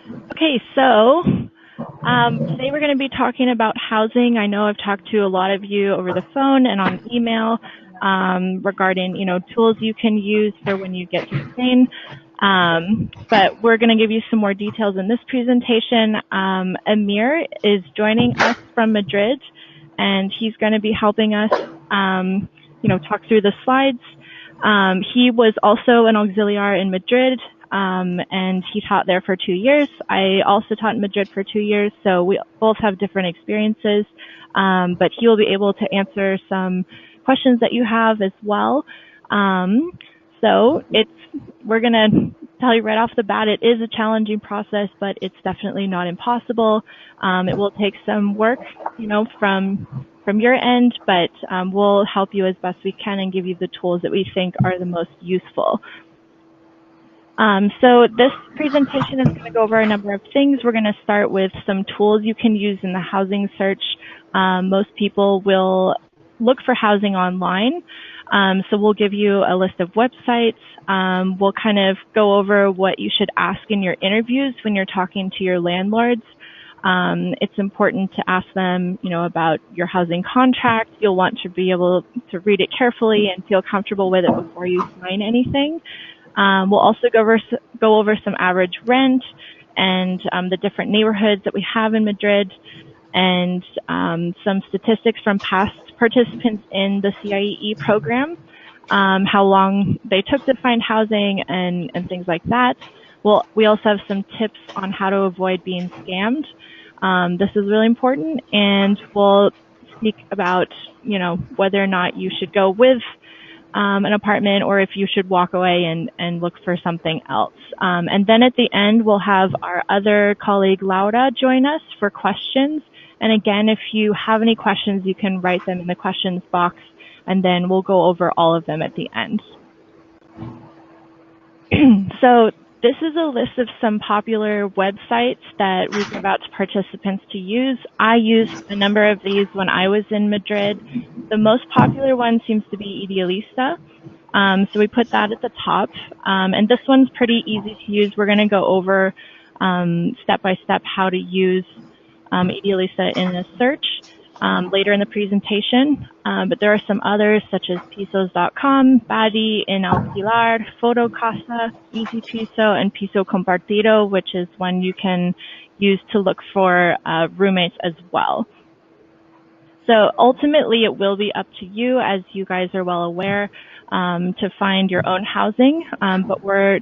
Okay, so today we're going to be talking about housing. I know I've talked to a lot of you over the phone and on email regarding, tools you can use for when you get to Spain. But we're going to give you some more details in this presentation. Amir is joining us from Madrid, and he's going to be helping us, talk through the slides. He was also an auxiliar in Madrid, and he taught there for 2 years. I also taught in Madrid for 2 years, so we both have different experiences, but he will be able to answer some questions that you have as well. So we're going to tell you right off the bat, it is a challenging process, but it's definitely not impossible. It will take some work, from your end, but we'll help you as best we can and give you the tools that we think are the most useful. So this presentation is going to go over a number of things. We're going to start with some tools you can use in the housing search. Most people will look for housing online. So we'll give you a list of websites. We'll kind of go over what you should ask in your interviews when you're talking to your landlords. It's important to ask them, about your housing contract. You'll want to be able to read it carefully and feel comfortable with it before you sign anything. We'll also go over some average rent and the different neighborhoods that we have in Madrid, and some statistics from past participants in the CIEE program, how long they took to find housing and things like that. We also have some tips on how to avoid being scammed. This is really important, and we'll speak about, whether or not you should go with an apartment or if you should walk away and look for something else. And then at the end, we'll have our other colleague, Laura, join us for questions. And again, if you have any questions, you can write them in the questions box, and then we'll go over all of them at the end. So this is a list of some popular websites that we give out to participants to use. I used a number of these when I was in Madrid. The most popular one seems to be Idealista. So we put that at the top. And this one's pretty easy to use. We're going to go over step by step how to use Idealista in a search later in the presentation. But there are some others such as pisos.com, Badi, In Alquilar, Fotocasa, Easy Piso, and Piso Compartido, which is one you can use to look for roommates as well. So ultimately, it will be up to you, as you guys are well aware, to find your own housing. But we're,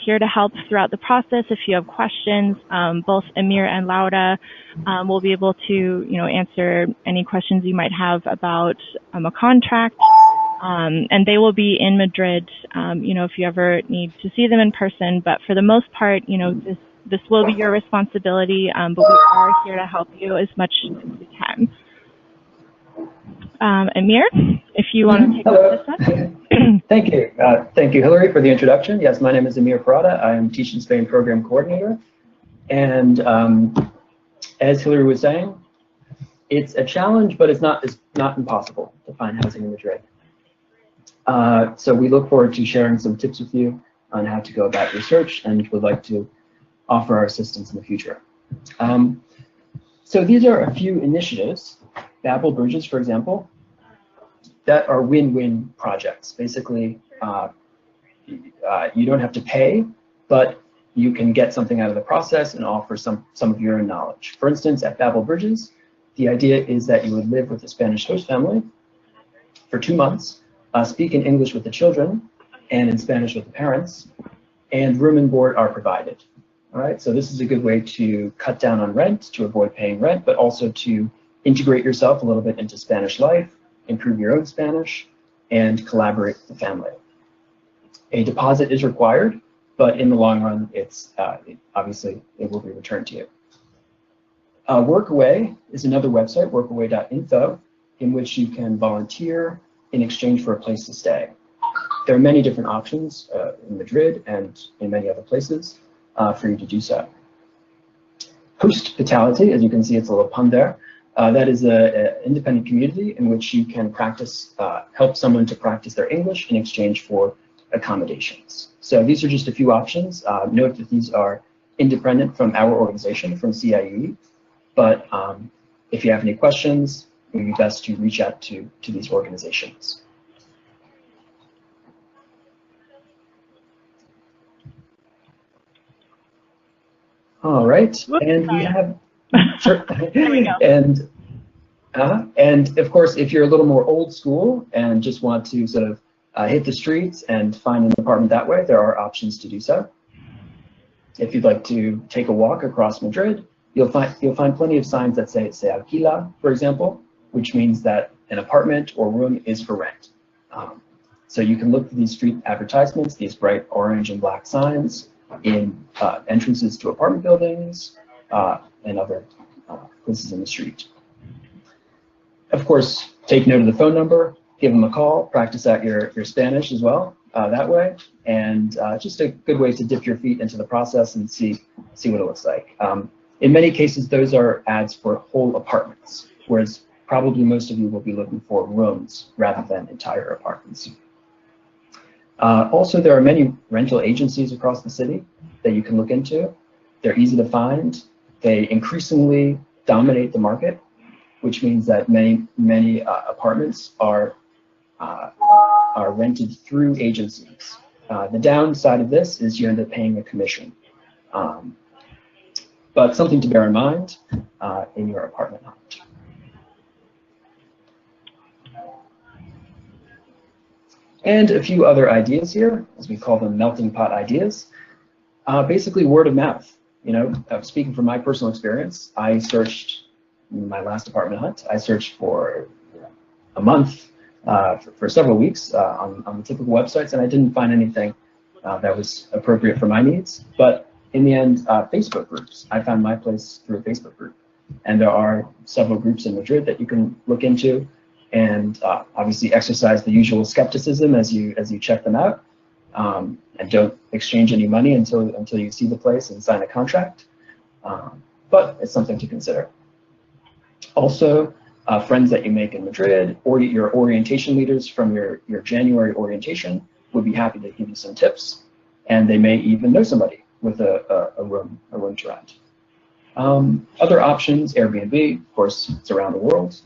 here to help throughout the process. If you have questions, both Amir and Laura will be able to, answer any questions you might have about a contract. And they will be in Madrid, if you ever need to see them in person. But for the most part, this will be your responsibility. But we are here to help you as much as we can. Amir, if you want to take over this one. Thank you. Thank you, Hillary, for the introduction. Yes, my name is Amir Parada. I am Teach in Spain Program Coordinator. And as Hillary was saying, it's a challenge, but it's not impossible to find housing in Madrid. So we look forward to sharing some tips with you on how to go about your search, and would like to offer our assistance in the future. So these are a few initiatives. Babel Bridges, for example, that are win-win projects. Basically, you don't have to pay, but you can get something out of the process and offer some of your own knowledge. For instance, at Babel Bridges, the idea is that you would live with a Spanish host family for 2 months, speak in English with the children and in Spanish with the parents, and room and board are provided. All right, so this is a good way to cut down on rent, to avoid paying rent, but also to integrate yourself a little bit into Spanish life, improve your own Spanish, and collaborate with the family. A deposit is required, but in the long run, obviously it will be returned to you. Workaway is another website, workaway.info, in which you can volunteer in exchange for a place to stay. There are many different options in Madrid and in many other places for you to do so. Hospitality, as you can see, it's a little pun there. That is an independent community in which you can practice, help someone to practice their English in exchange for accommodations. So these are just a few options. Note that these are independent from our organization, from CIEE. But if you have any questions, it would be best to reach out to these organizations. All right, Whoops, and sorry. we have, sure. There we go. And of course, if you're a little more old school and just want to sort of hit the streets and find an apartment that way, there are options to do so. If you'd like to take a walk across Madrid, you'll find plenty of signs that say "se alquila," for example, which means that an apartment or room is for rent. So you can look for these street advertisements, these bright orange and black signs in entrances to apartment buildings and other places in the street. Of course, take note of the phone number, give them a call, practice out your Spanish as well that way, and just a good way to dip your feet into the process and see what it looks like. In many cases, those are ads for whole apartments, whereas probably most of you will be looking for rooms rather than entire apartments. Also, there are many rental agencies across the city that you can look into. They're easy to find. They increasingly dominate the market, which means that many apartments are rented through agencies. The downside of this is you end up paying a commission. But something to bear in mind in your apartment hunt. And a few other ideas here, as we call them melting pot ideas. Basically word of mouth. You know, speaking from my personal experience, I searched my last apartment hunt. I searched for a month, for several weeks on the typical websites, and I didn't find anything that was appropriate for my needs. But in the end, Facebook groups. I found my place through a Facebook group. And there are several groups in Madrid that you can look into, and obviously exercise the usual skepticism as you check them out, and don't exchange any money until you see the place and sign a contract. But it's something to consider. Also, friends that you make in Madrid or your orientation leaders from your January orientation would be happy to give you some tips, and they may even know somebody with a room to rent. Other options, Airbnb, of course, it's around the world.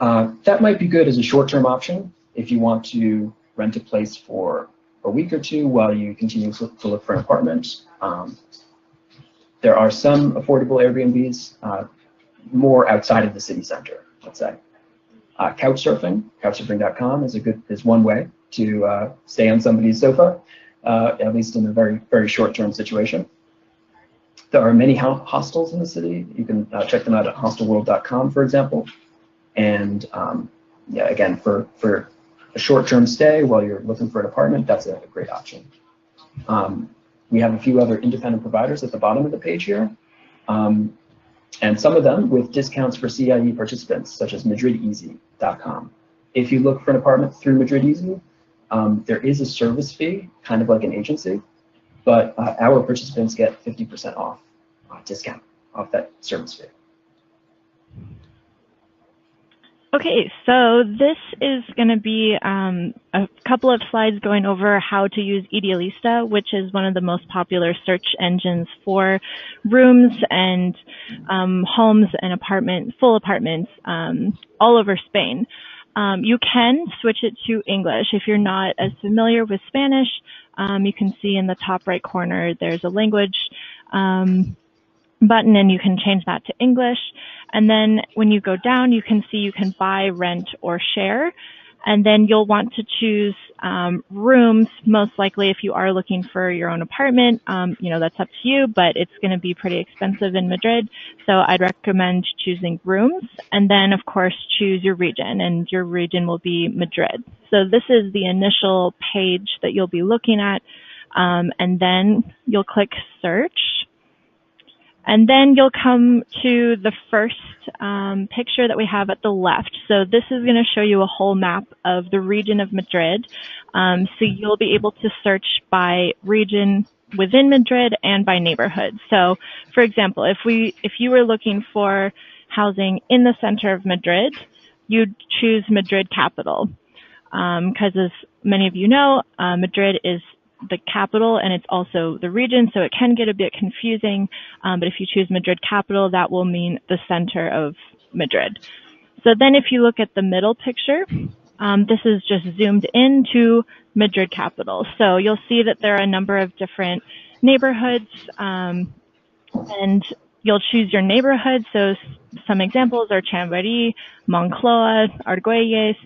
That might be good as a short-term option if you want to rent a place for a week or two while you continue to look for an apartment. There are some affordable Airbnbs more outside of the city center, let's say. Couchsurfing.com is one way to stay on somebody's sofa, at least in a very, very short-term situation. There are many hostels in the city. You can check them out at hostelworld.com, for example. And yeah, again, for a short-term stay while you're looking for an apartment, that's a great option. We have a few other independent providers at the bottom of the page here. And some of them with discounts for CIEE participants, such as madrideasy.com. If you look for an apartment through Madrid Easy, there is a service fee, kind of like an agency, but our participants get 50% off discount off that service fee. Okay, so this is going to be a couple of slides going over how to use Idealista, which is one of the most popular search engines for rooms and homes and full apartments all over Spain. You can switch it to English. If you're not as familiar with Spanish, you can see in the top right corner there's a language button, and you can change that to English. And then when you go down, you can see you can buy, rent, or share. And then you'll want to choose rooms, most likely if you are looking for your own apartment. You know, that's up to you, but it's going to be pretty expensive in Madrid. So I'd recommend choosing rooms, and then of course choose your region, and your region will be Madrid. So this is the initial page that you'll be looking at, and then you'll click search. And then you'll come to the first picture that we have at the left. So this is going to show you a whole map of the region of Madrid. So you'll be able to search by region within Madrid and by neighborhood. So for example, if you were looking for housing in the center of Madrid, you'd choose Madrid capital. Because as many of you know, Madrid is the capital, and it's also the region, so it can get a bit confusing. But if you choose Madrid capital, that will mean the center of Madrid. So then if you look at the middle picture, this is just zoomed into Madrid capital. So you'll see that there are a number of different neighborhoods, and you'll choose your neighborhood. So some examples are Chamberí, Moncloa, Argüelles,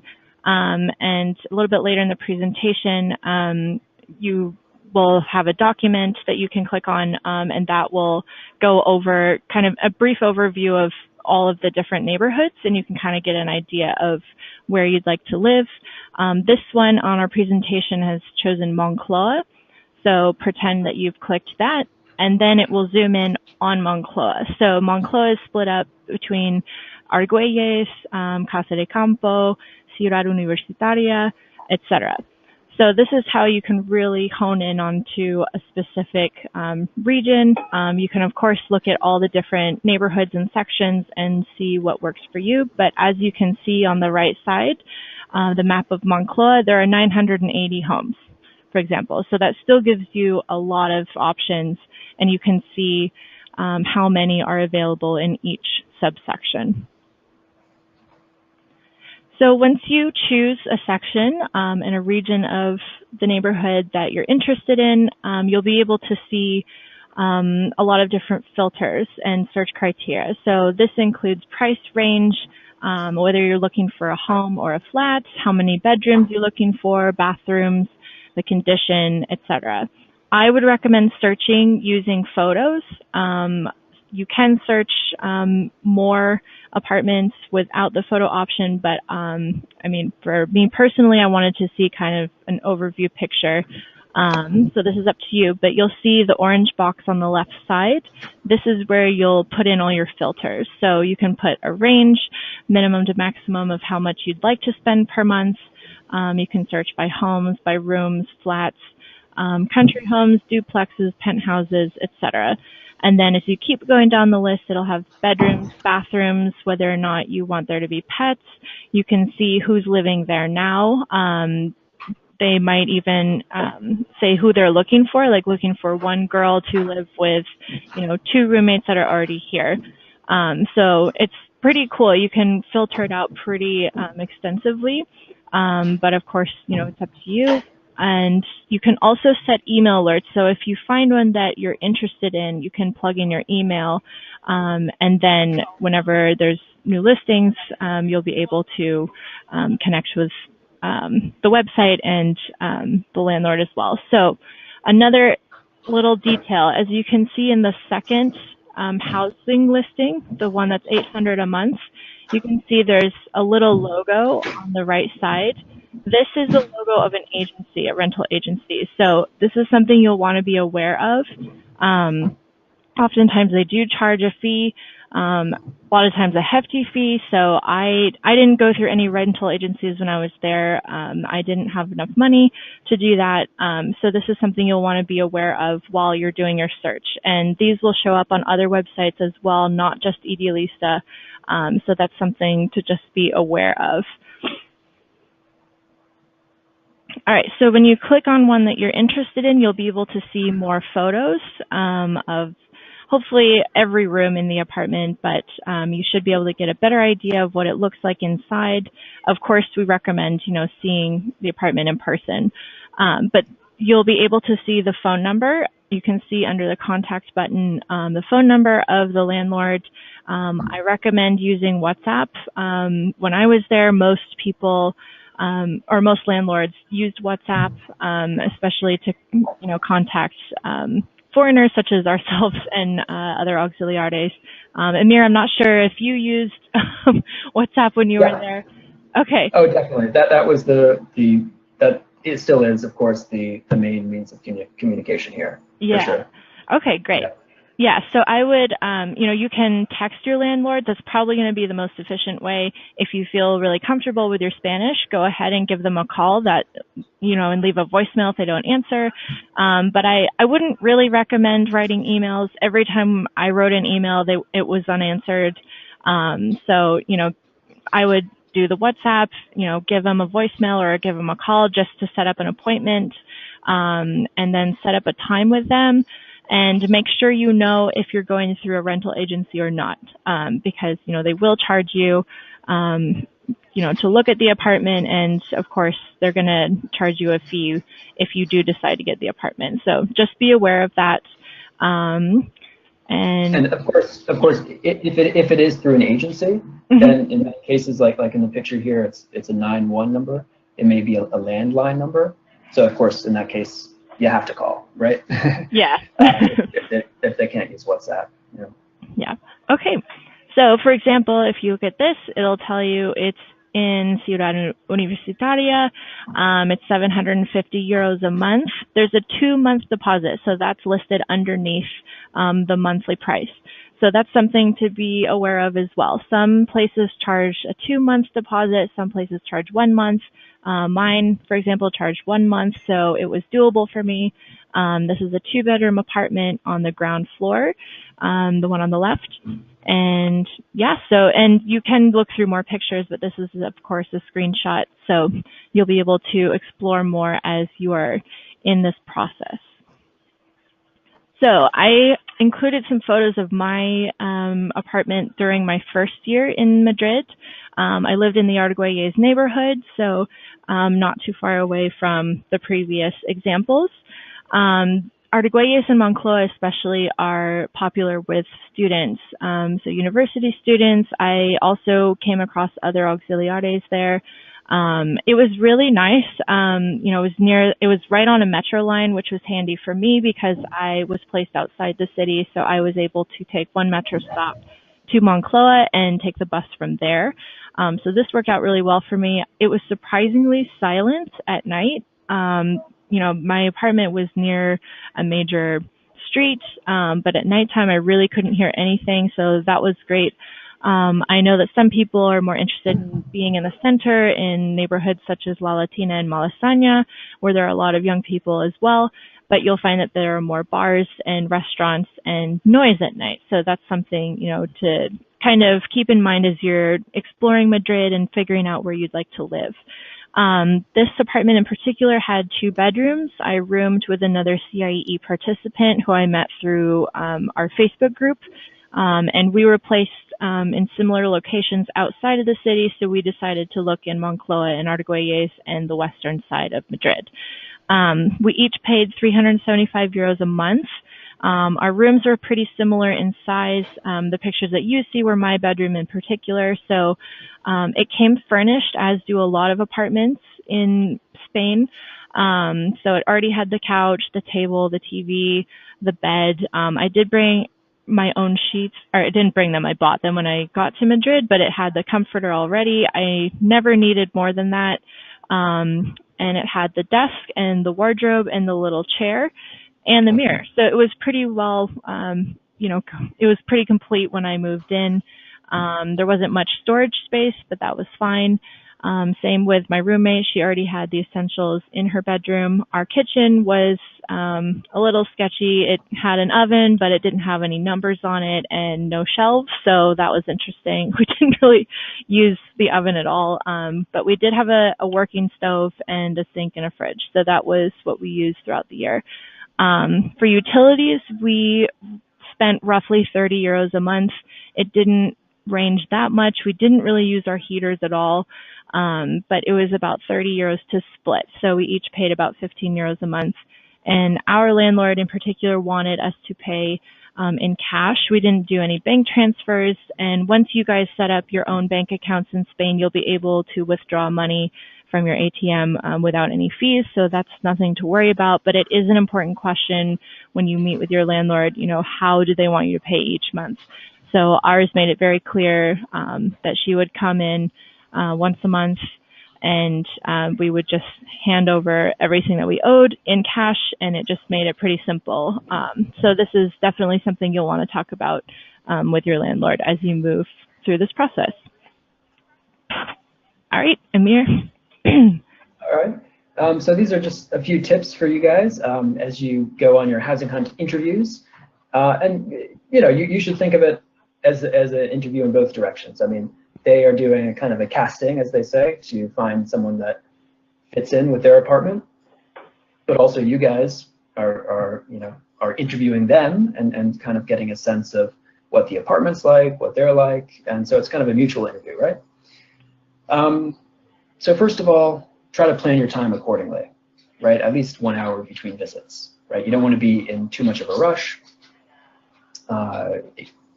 and a little bit later in the presentation, you will have a document that you can click on, and that will go over kind of a brief overview of all of the different neighborhoods, and you can kind of get an idea of where you'd like to live. This one on our presentation has chosen Moncloa, so pretend that you've clicked that, and then it will zoom in on Moncloa. So Moncloa is split up between Argüelles, Casa de Campo, Ciudad Universitaria, etc. So this is how you can really hone in onto a specific region. You can, of course, look at all the different neighborhoods and sections and see what works for you. But as you can see on the right side, the map of Moncloa, there are 980 homes, for example. So that still gives you a lot of options, and you can see how many are available in each subsection. So once you choose a section in a region of the neighborhood that you're interested in, you'll be able to see a lot of different filters and search criteria. So this includes price range, whether you're looking for a home or a flat, how many bedrooms you're looking for, bathrooms, the condition, etc. I would recommend searching using photos. You can search more apartments without the photo option, but I mean, for me personally, I wanted to see kind of an overview picture. So this is up to you, but you'll see the orange box on the left side. This is where you'll put in all your filters. So you can put a range, minimum to maximum of how much you'd like to spend per month. You can search by homes, by rooms, flats, country homes, duplexes, penthouses, etc. And then as you keep going down the list, it'll have bedrooms, bathrooms, whether or not you want there to be pets. You can see who's living there now. They might even say who they're looking for, like looking for one girl to live with, you know, 2 roommates that are already here. So it's pretty cool. You can filter it out pretty extensively. But of course, you know, it's up to you. And you can also set email alerts. So if you find one that you're interested in, you can plug in your email. And then whenever there's new listings, you'll be able to connect with the website and the landlord as well. So another little detail, as you can see in the second housing listing, the one that's $800 a month, you can see there's a little logo on the right side. This is the logo of an agency, a rental agency. So this is something you'll want to be aware of. Oftentimes they do charge a fee, a lot of times a hefty fee. So I didn't go through any rental agencies when I was there. I didn't have enough money to do that. So this is something you'll want to be aware of while you're doing your search. And these will show up on other websites as well, not just Idealista. So that's something to just be aware of. All right, so when you click on one that you're interested in, you'll be able to see more photos of hopefully every room in the apartment, but you should be able to get a better idea of what it looks like inside. Of course, we recommend, you know, seeing the apartment in person, but you'll be able to see the phone number. You can see under the contact button the phone number of the landlord. I recommend using WhatsApp. When I was there, most people or most landlords used WhatsApp, especially to, you know, contact foreigners such as ourselves and other auxiliares. Amir, I'm not sure if you used WhatsApp when you were there. Okay. Oh, definitely. That was that it still is, of course, the main means of communication here. Yeah. For sure. Okay, great. Yeah, so I would, you know, you can text your landlord. That's probably going to be the most efficient way. If you feel really comfortable with your Spanish, go ahead and give them a call and leave a voicemail if they don't answer. But I wouldn't really recommend writing emails. Every time I wrote an email, it was unanswered. So, you know, I would do the WhatsApp, you know, give them a voicemail or give them a call just to set up an appointment. and then set up a time with them. And make sure you know if you're going through a rental agency or not, because, you know, they will charge you, you know, to look at the apartment, and of course they're going to charge you a fee if you do decide to get the apartment. So just be aware of that. And of course, if it is through an agency, then in many cases, like in the picture here, it's a 911 number. It may be a landline number. So of course, in that case, you have to call, right? Yeah. If they can't use WhatsApp. Yeah. Yeah. Okay. So for example, if you look at this, it'll tell you it's in Ciudad Universitaria. It's 750 euros a month. There's a 2-month deposit, so that's listed underneath the monthly price. So that's something to be aware of as well. Some places charge a 2-month deposit, some places charge 1 month. Mine, for example, charged 1 month, so it was doable for me. This is a 2-bedroom apartment on the ground floor, the one on the left. And yeah, so, and you can look through more pictures, but this is of course a screenshot, so you'll be able to explore more as you are in this process. So I included some photos of my apartment during my first year in Madrid. I lived in the Argüelles neighborhood, so not too far away from the previous examples. Argüelles and Moncloa especially are popular with students, so university students. I also came across other auxiliares there. It was really nice. You know, it was right on a metro line, which was handy for me because I was placed outside the city, so I was able to take one metro stop to Moncloa and take the bus from there. So this worked out really well for me. It was surprisingly silent at night. You know, my apartment was near a major street, but at nighttime I really couldn't hear anything, so that was great. I know that some people are more interested in being in the center in neighborhoods such as La Latina and Malasaña, where there are a lot of young people as well, but you'll find that there are more bars and restaurants and noise at night. So that's something, you know, to kind of keep in mind as you're exploring Madrid and figuring out where you'd like to live. This apartment in particular had 2 bedrooms. I roomed with another CIEE participant who I met through our Facebook group, and we were placed in similar locations outside of the city, so we decided to look in Moncloa and Argüelles and the western side of Madrid. We each paid 375 euros a month. Our rooms are pretty similar in size. The pictures that you see were my bedroom in particular. So it came furnished, as do a lot of apartments in Spain. So it already had the couch, the table, the TV, the bed. I did bring my own sheets, or I didn't bring them, I bought them when I got to Madrid, but it had the comforter already. I never needed more than that. And it had the desk and the wardrobe and the little chair and the mirror. So it was pretty well, you know, it was pretty complete when I moved in. There wasn't much storage space, but that was fine. Same with my roommate. She already had the essentials in her bedroom. Our kitchen was a little sketchy. It had an oven, but it didn't have any numbers on it and no shelves, so that was interesting. We didn't really use the oven at all, but we did have a working stove and a sink and a fridge, so that was what we used throughout the year. For utilities, we spent roughly 30 euros a month. It didn't range that much. We didn't really use our heaters at all, but it was about 30 euros to split. So we each paid about 15 euros a month. And our landlord in particular wanted us to pay in cash. We didn't do any bank transfers. And once you guys set up your own bank accounts in Spain, you'll be able to withdraw money from your ATM without any fees. So that's nothing to worry about. But it is an important question when you meet with your landlord, you know, how do they want you to pay each month? So ours made it very clear that she would come in once a month, and we would just hand over everything that we owed in cash, and it just made it pretty simple. So this is definitely something you'll want to talk about with your landlord as you move through this process. All right, Amir. All right. So these are just a few tips for you guys as you go on your housing hunt interviews. And you know, you should think of it as an interview in both directions. I mean, they are doing a kind of a casting, as they say, to find someone that fits in with their apartment. but also you guys are interviewing them and kind of getting a sense of what the apartment's like, what they're like, and so it's kind of a mutual interview, right? So first of all, try to plan your time accordingly, right? At least 1 hour between visits, right? You don't want to be in too much of a rush.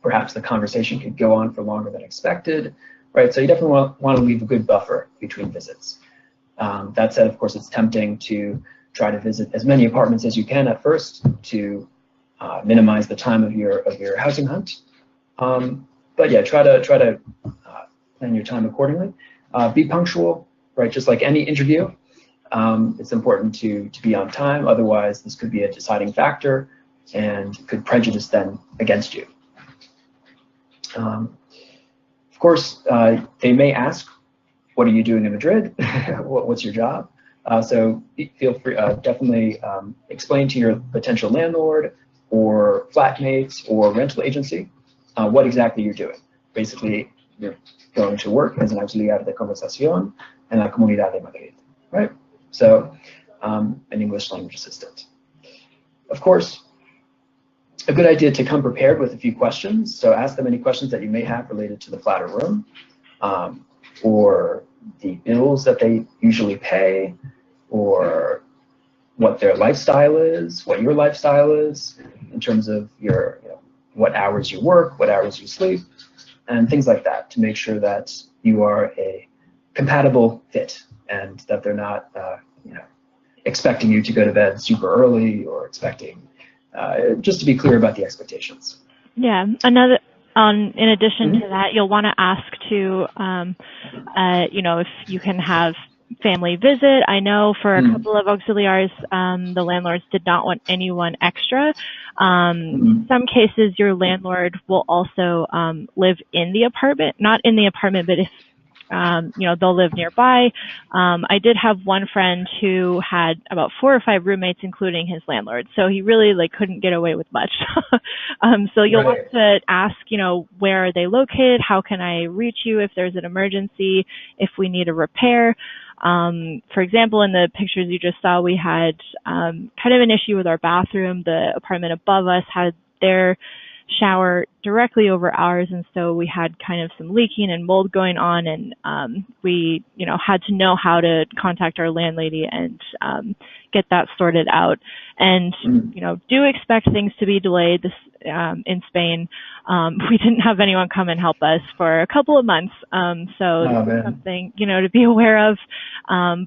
Perhaps the conversation could go on for longer than expected, right? So you definitely want to leave a good buffer between visits. That said, of course, it's tempting to try to visit as many apartments as you can at first to minimize the time of your housing hunt. But yeah, try to plan your time accordingly. Be punctual, right? Just like any interview, it's important to be on time. Otherwise, this could be a deciding factor and could prejudice them against you. Of course, they may ask, what are you doing in Madrid? What's your job? So feel free, definitely explain to your potential landlord or flatmates or rental agency what exactly you're doing. Basically, you're going to work as an auxiliar de conversación en la Comunidad de Madrid, right? So an English language assistant. Of course, a good idea to come prepared with a few questions. So ask them any questions that you may have related to the flat or room, or the bills that they usually pay, or what their lifestyle is, what your lifestyle is in terms of your, what hours you work, what hours you sleep, and things like that, to make sure that you are a compatible fit and that they're not, expecting you to go to bed super early or expecting, just to be clear about the expectations. Yeah, in addition to that, you'll want to ask to, if you can have family visit. I know for a couple of auxiliaries, the landlords did not want anyone extra. Some cases, your landlord will also live in the apartment, not in the apartment, but if they'll live nearby. I did have one friend who had about 4 or 5 roommates, including his landlord. So he really couldn't get away with much. So you'll want to ask, where are they located? How can I reach you if there's an emergency, if we need a repair? For example, in the pictures you just saw, we had kind of an issue with our bathroom. The apartment above us had their shower directly over ours, and so we had kind of some leaking and mold going on, and we had to know how to contact our landlady and get that sorted out. And do expect things to be delayed. This in Spain, we didn't have anyone come and help us for a couple of months, so this is something to be aware of.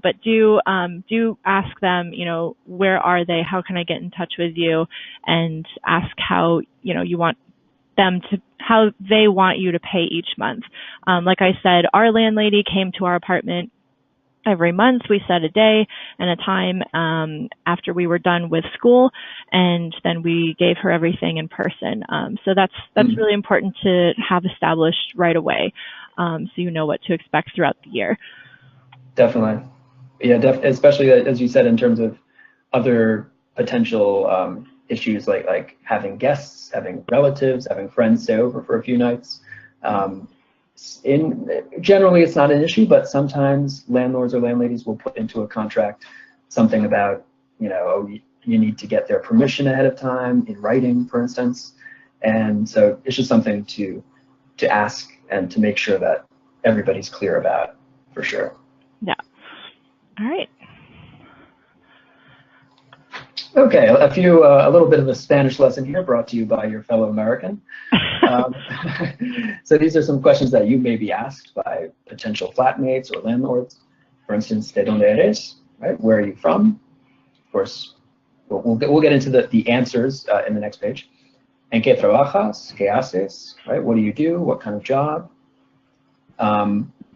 But do ask them, where are they? How can I get in touch with you? And ask how you want them to, how they want you to pay each month. Like I said, our landlady came to our apartment every month. We set a day and a time after we were done with school, and then we gave her everything in person. So that's really important to have established right away, so you know what to expect throughout the year. Definitely. Yeah, especially as you said, in terms of other potential issues like having guests, having relatives, having friends stay over for a few nights. Generally, it's not an issue, but sometimes landlords or landladies will put into a contract something about, you need to get their permission ahead of time in writing, for instance. And so it's just something to ask and to make sure that everybody's clear about, for sure. Yeah. All right. Okay, a little bit of a Spanish lesson here, brought to you by your fellow American. So these are some questions that you may be asked by potential flatmates or landlords. For instance, ¿de dónde eres? Right? Where are you from? Of course, we'll get into the answers in the next page. ¿En qué trabajas? ¿Qué haces? Right? What do you do? What kind of job?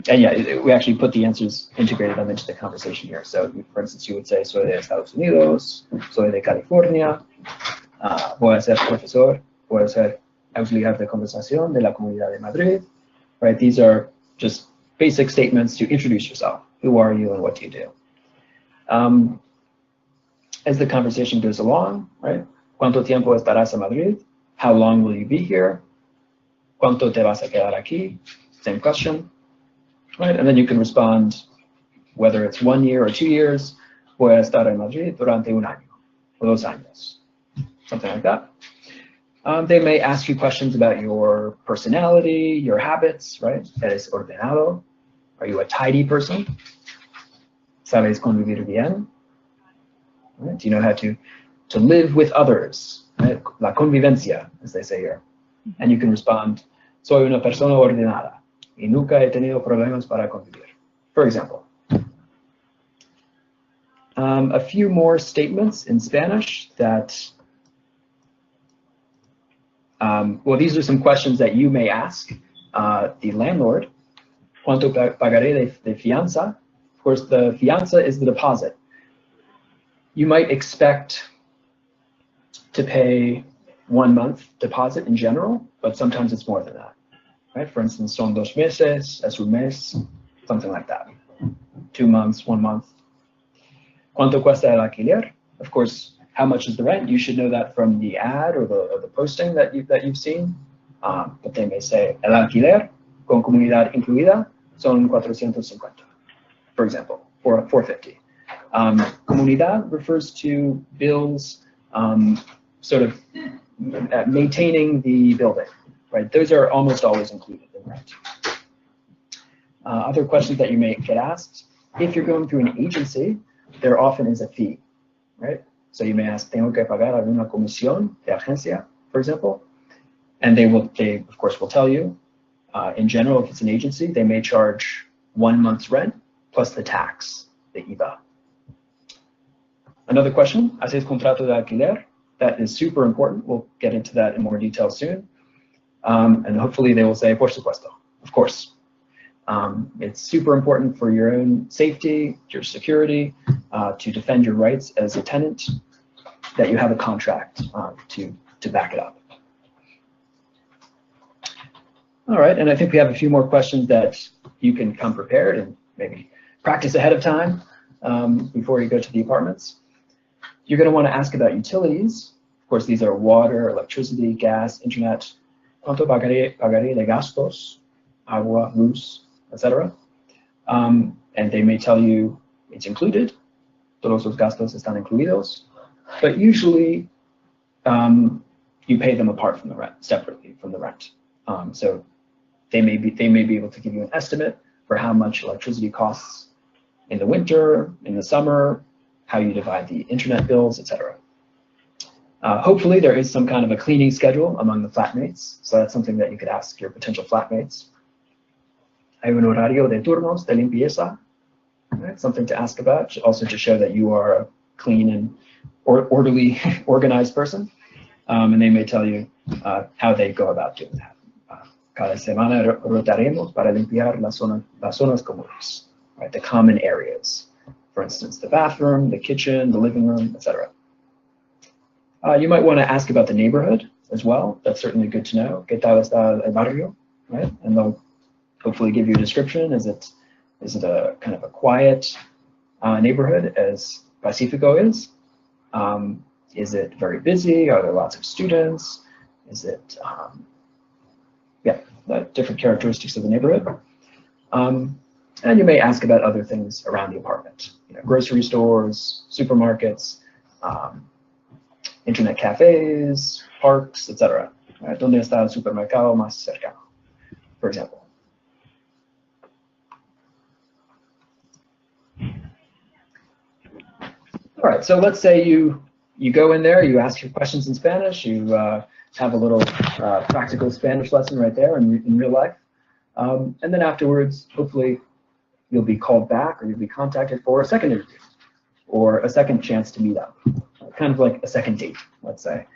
And yeah, we actually put the answers, integrated them into the conversation here. So, for instance, you would say, soy de Estados Unidos, soy de California, voy a ser profesor, voy a ser auxiliar de conversación de la Comunidad de Madrid. Right? These are just basic statements to introduce yourself. Who are you and what do you do? As the conversation goes along, right? ¿Cuánto tiempo estarás en Madrid? How long will you be here? ¿Cuánto te vas a quedar aquí? Same question. Right, and then you can respond whether it's 1 year or 2 years, voy a estar en Madrid durante un año o 2 años, something like that. They may ask you questions about your personality, your habits, right? ¿Eres ordenado? Are you a tidy person? ¿Sabes convivir bien? Right? Do you know how to live with others? Right? La convivencia, as they say here. And you can respond, soy una persona ordenada y nunca he tenido problemas para convivir, for example. A few more statements in Spanish that, well, these are some questions that you may ask the landlord. ¿Cuánto pagaré de fianza? Of course, the fianza is the deposit. You might expect to pay 1 month deposit in general, but sometimes it's more than that, right? For instance, son 2 meses, es un mes, something like that. 2 months, 1 month. ¿Cuánto cuesta el alquiler? Of course, how much is the rent? You should know that from the ad or the posting that you've seen. But they may say, el alquiler con comunidad incluida son 450, for example, or 450. Comunidad refers to bills, sort of maintaining the building, right? Those are almost always included in rent. Other questions that you may get asked, if you're going through an agency, there often is a fee, right? So you may ask, ¿tengo que pagar alguna comisión de agencia, for example? And they of course will tell you, in general, if it's an agency, they may charge 1 month's rent plus the tax, the IVA. Another question, ¿haces contrato de alquiler? That is super important. We'll get into that in more detail soon. And hopefully they will say, por supuesto, of course. It's super important for your own safety, your security, to defend your rights as a tenant, that you have a contract to back it up. All right, and I think we have a few more questions that you can come prepared and maybe practice ahead of time before you go to the apartments. You're going to want to ask about utilities. Of course, these are water, electricity, gas, internet. ¿Cuánto pagaré de gastos? Agua, luz, etc. And they may tell you it's included. Todos los gastos están incluidos. But usually, you pay them apart from the rent, separately from the rent. So they may be able to give you an estimate for how much electricity costs in the winter, in the summer, how you divide the internet bills, etc. Hopefully there is some kind of a cleaning schedule among the flatmates, so that's something that you could ask your potential flatmates. Hay un horario de turnos de limpieza, right? Something to ask about, also to show that you are a clean and orderly, organized person, and they may tell you how they go about doing that. Cada semana rotaremos para limpiar las zonas comunes, right? The common areas. For instance, the bathroom, the kitchen, the living room, etc. You might want to ask about the neighborhood as well. That's certainly good to know. ¿Qué tal está el barrio? Right? And they'll hopefully give you a description. Is it a kind of a quiet neighborhood as Pacifico is? Is it very busy? Are there lots of students? Is it, different characteristics of the neighborhood. And you may ask about other things around the apartment, grocery stores, supermarkets, internet cafes, parks, etc. ¿Dónde está el supermercado más cercano, for example? All right, so let's say you go in there, you ask your questions in Spanish, you have a little practical Spanish lesson right there in real life. And then afterwards, hopefully, you'll be called back or you'll be contacted for a second interview or a second chance to meet up, kind of like a second date, let's say.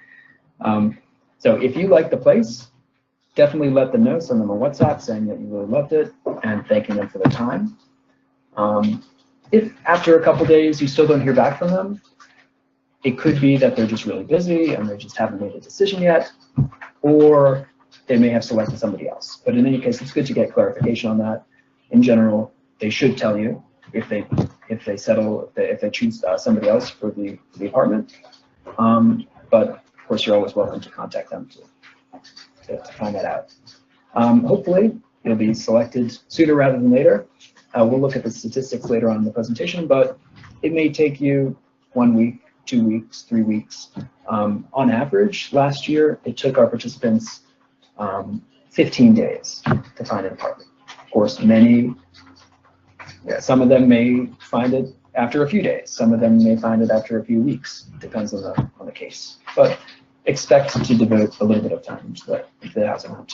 So if you like the place, definitely let them know, send them a WhatsApp saying that you really loved it and thanking them for their time. If after a couple days you still don't hear back from them, it could be that they're just really busy and they just haven't made a decision yet, or they may have selected somebody else. But in any case, it's good to get clarification on that. In general, they should tell you if they choose somebody else for the apartment. But of course, you're always welcome to contact them to find that out. Hopefully, you'll be selected sooner rather than later. We'll look at the statistics later on in the presentation, but it may take you 1 week, 2 weeks, 3 weeks. On average, last year, it took our participants 15 days to find an apartment. Of course, some of them may find it after a few days. Some of them may find it after a few weeks. Depends on the case. But expect to devote a little bit of time to the housing hunt.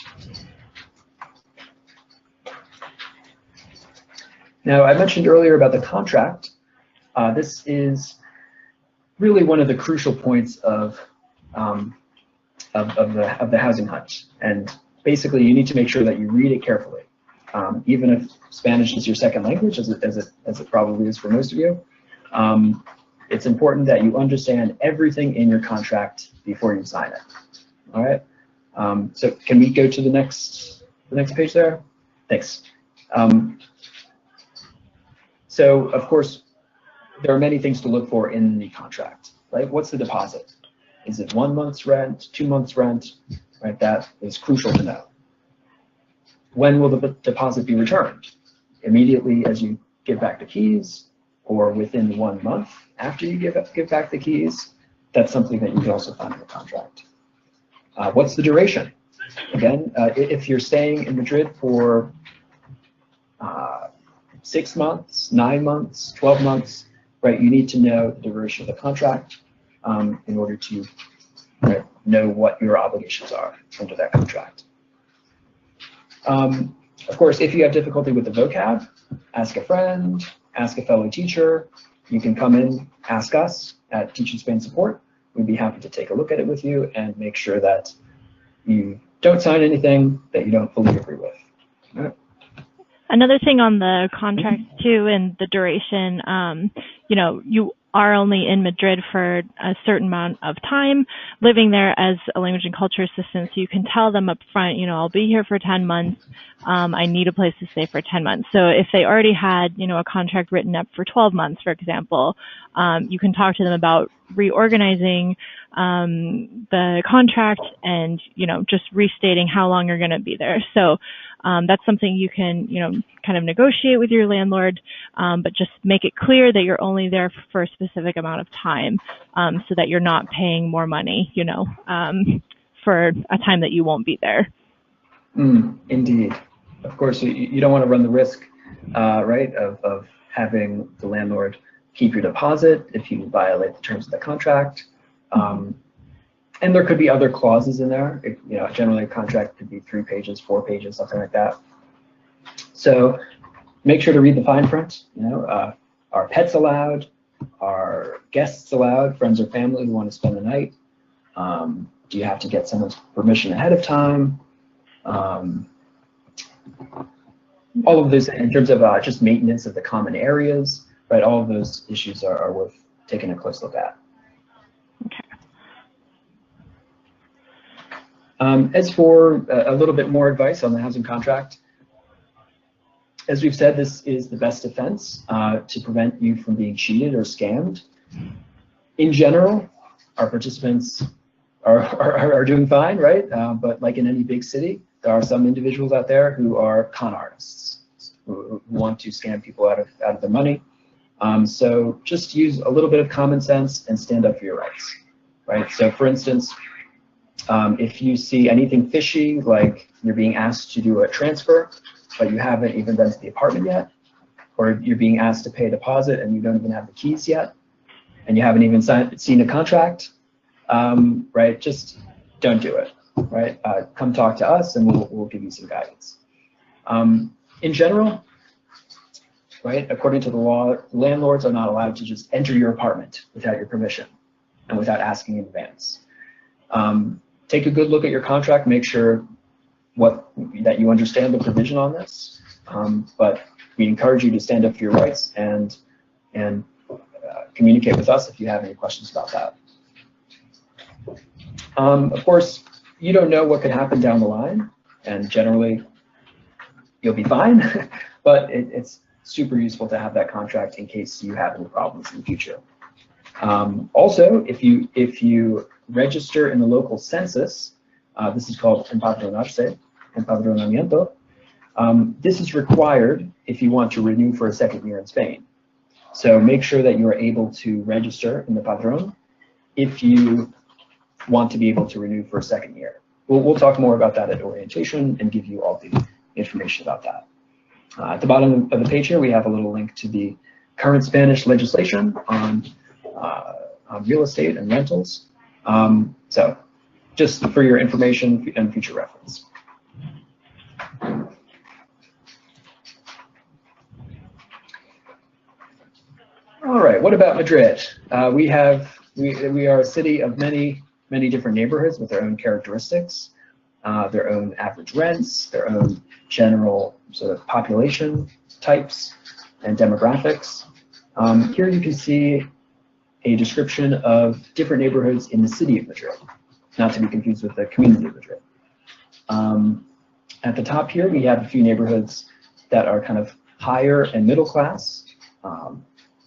Now, I mentioned earlier about the contract. This is really one of the crucial points of the housing hunt. And basically, you need to make sure that you read it carefully. Even if Spanish is your second language, as it probably is for most of you, it's important that you understand everything in your contract before you sign it. All right. So can we go to the next page there? Thanks. So of course, there are many things to look for in the contract. Right? What's the deposit? Is it 1 month's rent, 2 months' rent? Right. That is crucial to know. When will the deposit be returned? Immediately as you give back the keys, or within 1 month after you give back the keys? That's something that you can also find in the contract. What's the duration? Again, if you're staying in Madrid for 6 months, 9 months, 12 months, right, you need to know the duration of the contract in order to know what your obligations are under that contract. Of course, if you have difficulty with the vocab, ask a friend, ask a fellow teacher. You can come in, ask us at Teach in Spain Support. We'd be happy to take a look at it with you and make sure that you don't sign anything that you don't fully agree with. All right. Another thing on the contract too, and the duration, you are only in Madrid for a certain amount of time, living there as a language and culture assistant. So you can tell them up front, I'll be here for 10 months. I need a place to stay for 10 months. So if they already had, a contract written up for 12 months, for example, you can talk to them about reorganizing the contract and, just restating how long you're going to be there. So that's something you can, kind of negotiate with your landlord, but just make it clear that you're only there for a specific amount of time, so that you're not paying more money, for a time that you won't be there. Indeed. Of course, you don't want to run the risk, right, of having the landlord keep your deposit if you violate the terms of the contract. And there could be other clauses in there. Generally a contract could be 3 pages, 4 pages, something like that. So make sure to read the fine print. Are pets allowed? Are guests allowed? Friends or family who want to spend the night? Do you have to get someone's permission ahead of time? All of this in terms of just maintenance of the common areas, right? All of those issues are worth taking a close look at. As for a little bit more advice on the housing contract, as we've said, this is the best defense to prevent you from being cheated or scammed. In general, our participants are doing fine, right? But like in any big city, there are some individuals out there who are con artists who want to scam people out of their money. So just use a little bit of common sense and stand up for your rights, right? So for instance, if you see anything fishy, like you're being asked to do a transfer, but you haven't even been to the apartment yet, or you're being asked to pay a deposit and you don't even have the keys yet, and you haven't even seen a contract, right? Just don't do it, right? Come talk to us and we'll give you some guidance. In general, right, according to the law, landlords are not allowed to just enter your apartment without your permission and without asking in advance. Take a good look at your contract, make sure that you understand the provision on this, but we encourage you to stand up for your rights and communicate with us if you have any questions about that. Of course, you don't know what could happen down the line, and generally you'll be fine, but it's super useful to have that contract in case you have any problems in the future. Also, if you register in the local census, this is called empadronamiento. This is required if you want to renew for a second year in Spain. So make sure that you are able to register in the Padrón if you want to be able to renew for a second year. We'll talk more about that at orientation and give you all the information about that. At the bottom of the page here, we have a little link to the current Spanish legislation on real estate and rentals. So just for your information and future reference. All right, what about Madrid? We are a city of many different neighborhoods with their own characteristics, their own average rents, their own general sort of population types and demographics. Here you can see a description of different neighborhoods in the city of Madrid, not to be confused with the community of Madrid. At the top here, we have a few neighborhoods that are kind of higher and middle class.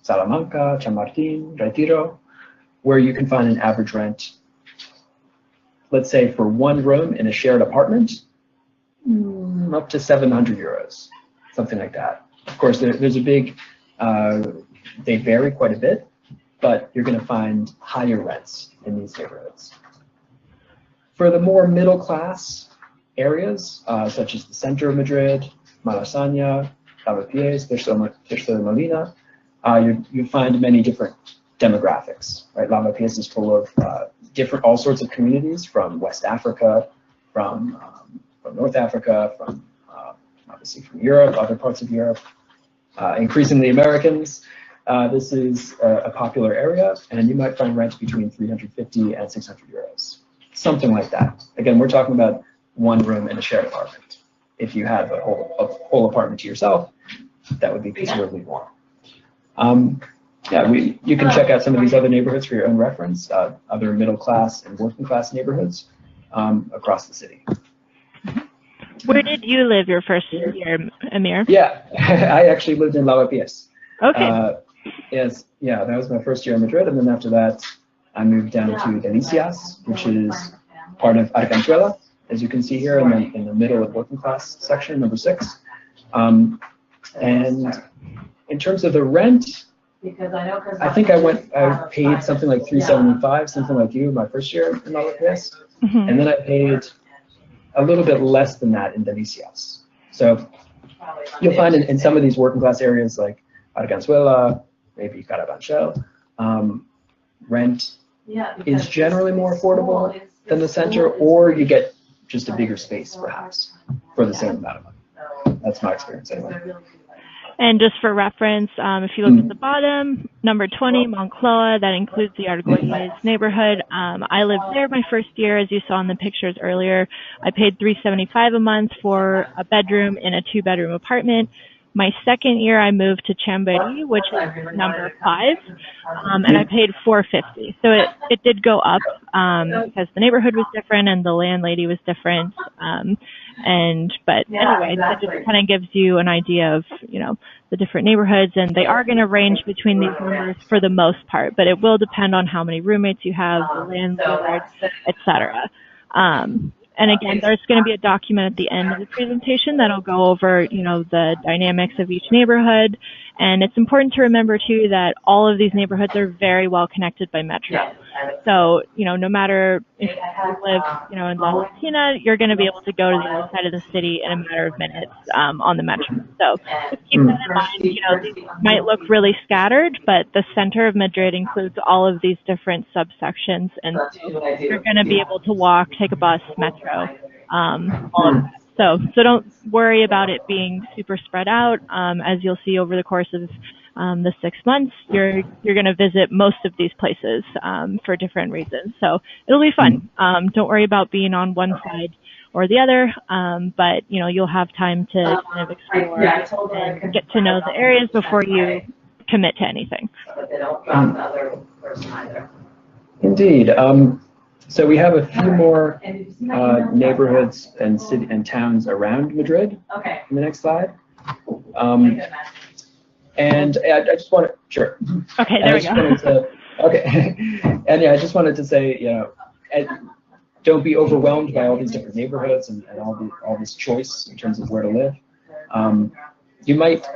Salamanca, Chamartín, Retiro, where you can find an average rent, let's say for one room in a shared apartment, up to 700 euros, something like that. Of course, there's a big, they vary quite a bit, but you're going to find higher rents in these neighborhoods. For the more middle class areas, such as the center of Madrid, Malasaña, Lavapiés, Tercera Molina, you find many different demographics, right? Lavapiés is full of all sorts of communities from West Africa, from North Africa, from obviously from Europe, other parts of Europe, increasingly Americans. This is a popular area, and you might find rent between 350 and 600 euros, something like that. Again, we're talking about one room in a shared apartment. If you have a whole apartment to yourself, that would be considerably more. You can check out some of these other neighborhoods for your own reference, other middle class and working class neighborhoods across the city. Where did you live your first year, Amir? Yeah, I actually lived in Lavapiés. Okay. Yes, yeah, that was my first year in Madrid, and then after that, I moved down to Delicias, which is part of Arganzuela, as you can see here, and then in the middle of working class section, number 6. And in terms of the rent, I think I paid something like 375, something like you, my first year in Lavapiés, and then I paid a little bit less than that in Delicias. So you'll find in some of these working class areas like Arganzuela, maybe Carabanchel, rent is generally more affordable than the center, or you get just a bigger space perhaps for the same amount of money. That's my experience anyway. And just for reference, if you look at the bottom, number 20, Moncloa, that includes the Argüelles neighborhood. I lived there my first year, as you saw in the pictures earlier. I paid $375 a month for a bedroom in a 2-bedroom apartment. My second year, I moved to Chambéry, which is number 5, and I paid $450. So it did go up because the neighborhood was different and the landlady was different. But anyway, that just kind of gives you an idea of, the different neighborhoods, and they are going to range between these numbers for the most part, but it will depend on how many roommates you have, the landlord, etc. And again, there's going to be a document at the end of the presentation that'll go over, the dynamics of each neighborhood. And it's important to remember, too, that all of these neighborhoods are very well connected by metro. So, no matter if you live, in La Latina, you're going to be able to go to the other side of the city in a matter of minutes on the metro. So just keep that in mind. These might look really scattered, but the center of Madrid includes all of these different subsections. And you're going to be able to walk, take a bus, metro, all of that. So don't worry about it being super spread out. As you'll see over the course of the 6 months, you're going to visit most of these places for different reasons. So it'll be fun. Don't worry about being on one side or the other, but you'll have time to kind of explore and get to know the areas before you commit to anything. Indeed. So we have a few more neighborhoods and towns around Madrid. Okay. In the next slide. And I just want to, sure. Okay, there we go. And yeah, I just wanted to say, don't be overwhelmed by all these different neighborhoods and all this choice in terms of where to live. You might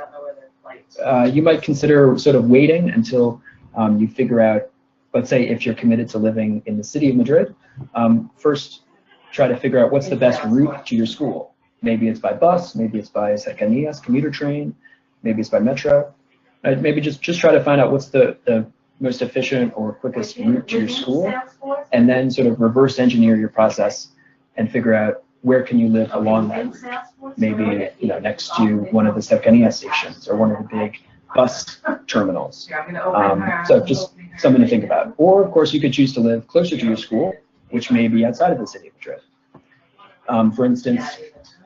you might consider sort of waiting until you figure out, let's say if you're committed to living in the city of Madrid, first try to figure out what's the best route to your school. Maybe it's by bus, maybe it's by cercanías, commuter train, maybe it's by metro. Maybe just try to find out what's the most efficient or quickest route to your school, and then sort of reverse engineer your process and figure out where can you live along that. Maybe next to one of the cercanías stations or one of the big bus terminals. So just something to think about. Or of course you could choose to live closer to your school, which may be outside of the city of Madrid. For instance,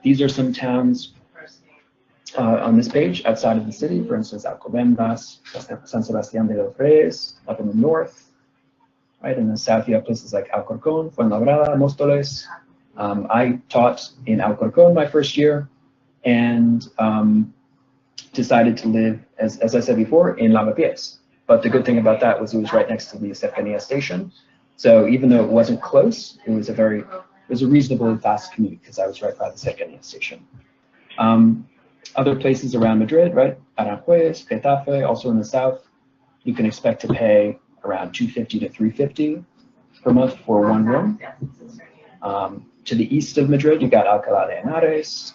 these are some towns on this page outside of the city. For instance, Alcobendas, San Sebastián de los Reyes, up in the north. Right in the south, you have places like Alcorcón, Fuenlabrada, Móstoles. I taught in Alcorcón my first year, and decided to live, as I said before, in Lavapiés. But the good thing about that was it was right next to the cercanía station. So even though it wasn't close, it was a reasonably fast commute because I was right by the cercanía station. Other places around Madrid, right? Aranjuez, Getafe, also in the south, you can expect to pay around $250 to $350 per month for one room. To the east of Madrid, you got Alcalá de Henares,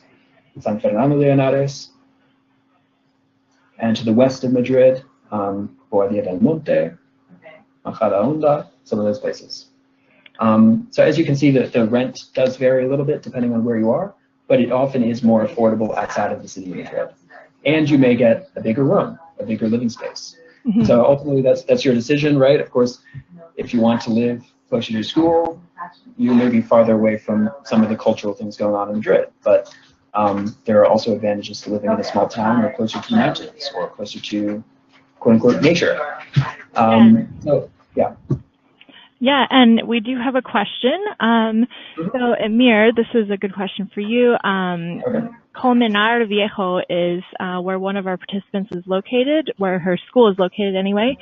San Fernando de Henares. And to the west of Madrid, Boadilla del Monte, Majadahonda, some of those places. So as you can see, the rent does vary a little bit depending on where you are, but it often is more affordable outside of the city of Madrid. And you may get a bigger room, a bigger living space. Mm-hmm. So ultimately, that's your decision, right? Of course, if you want to live closer to your school, you may be farther away from some of the cultural things going on in Madrid, but there are also advantages to living in a small town or closer to mountains or closer to quote-unquote nature. So, yeah. Yeah, and we do have a question. So, Emir, this is a good question for you. Okay. Colmenar Viejo is where one of our participants is located, where her school is located anyway.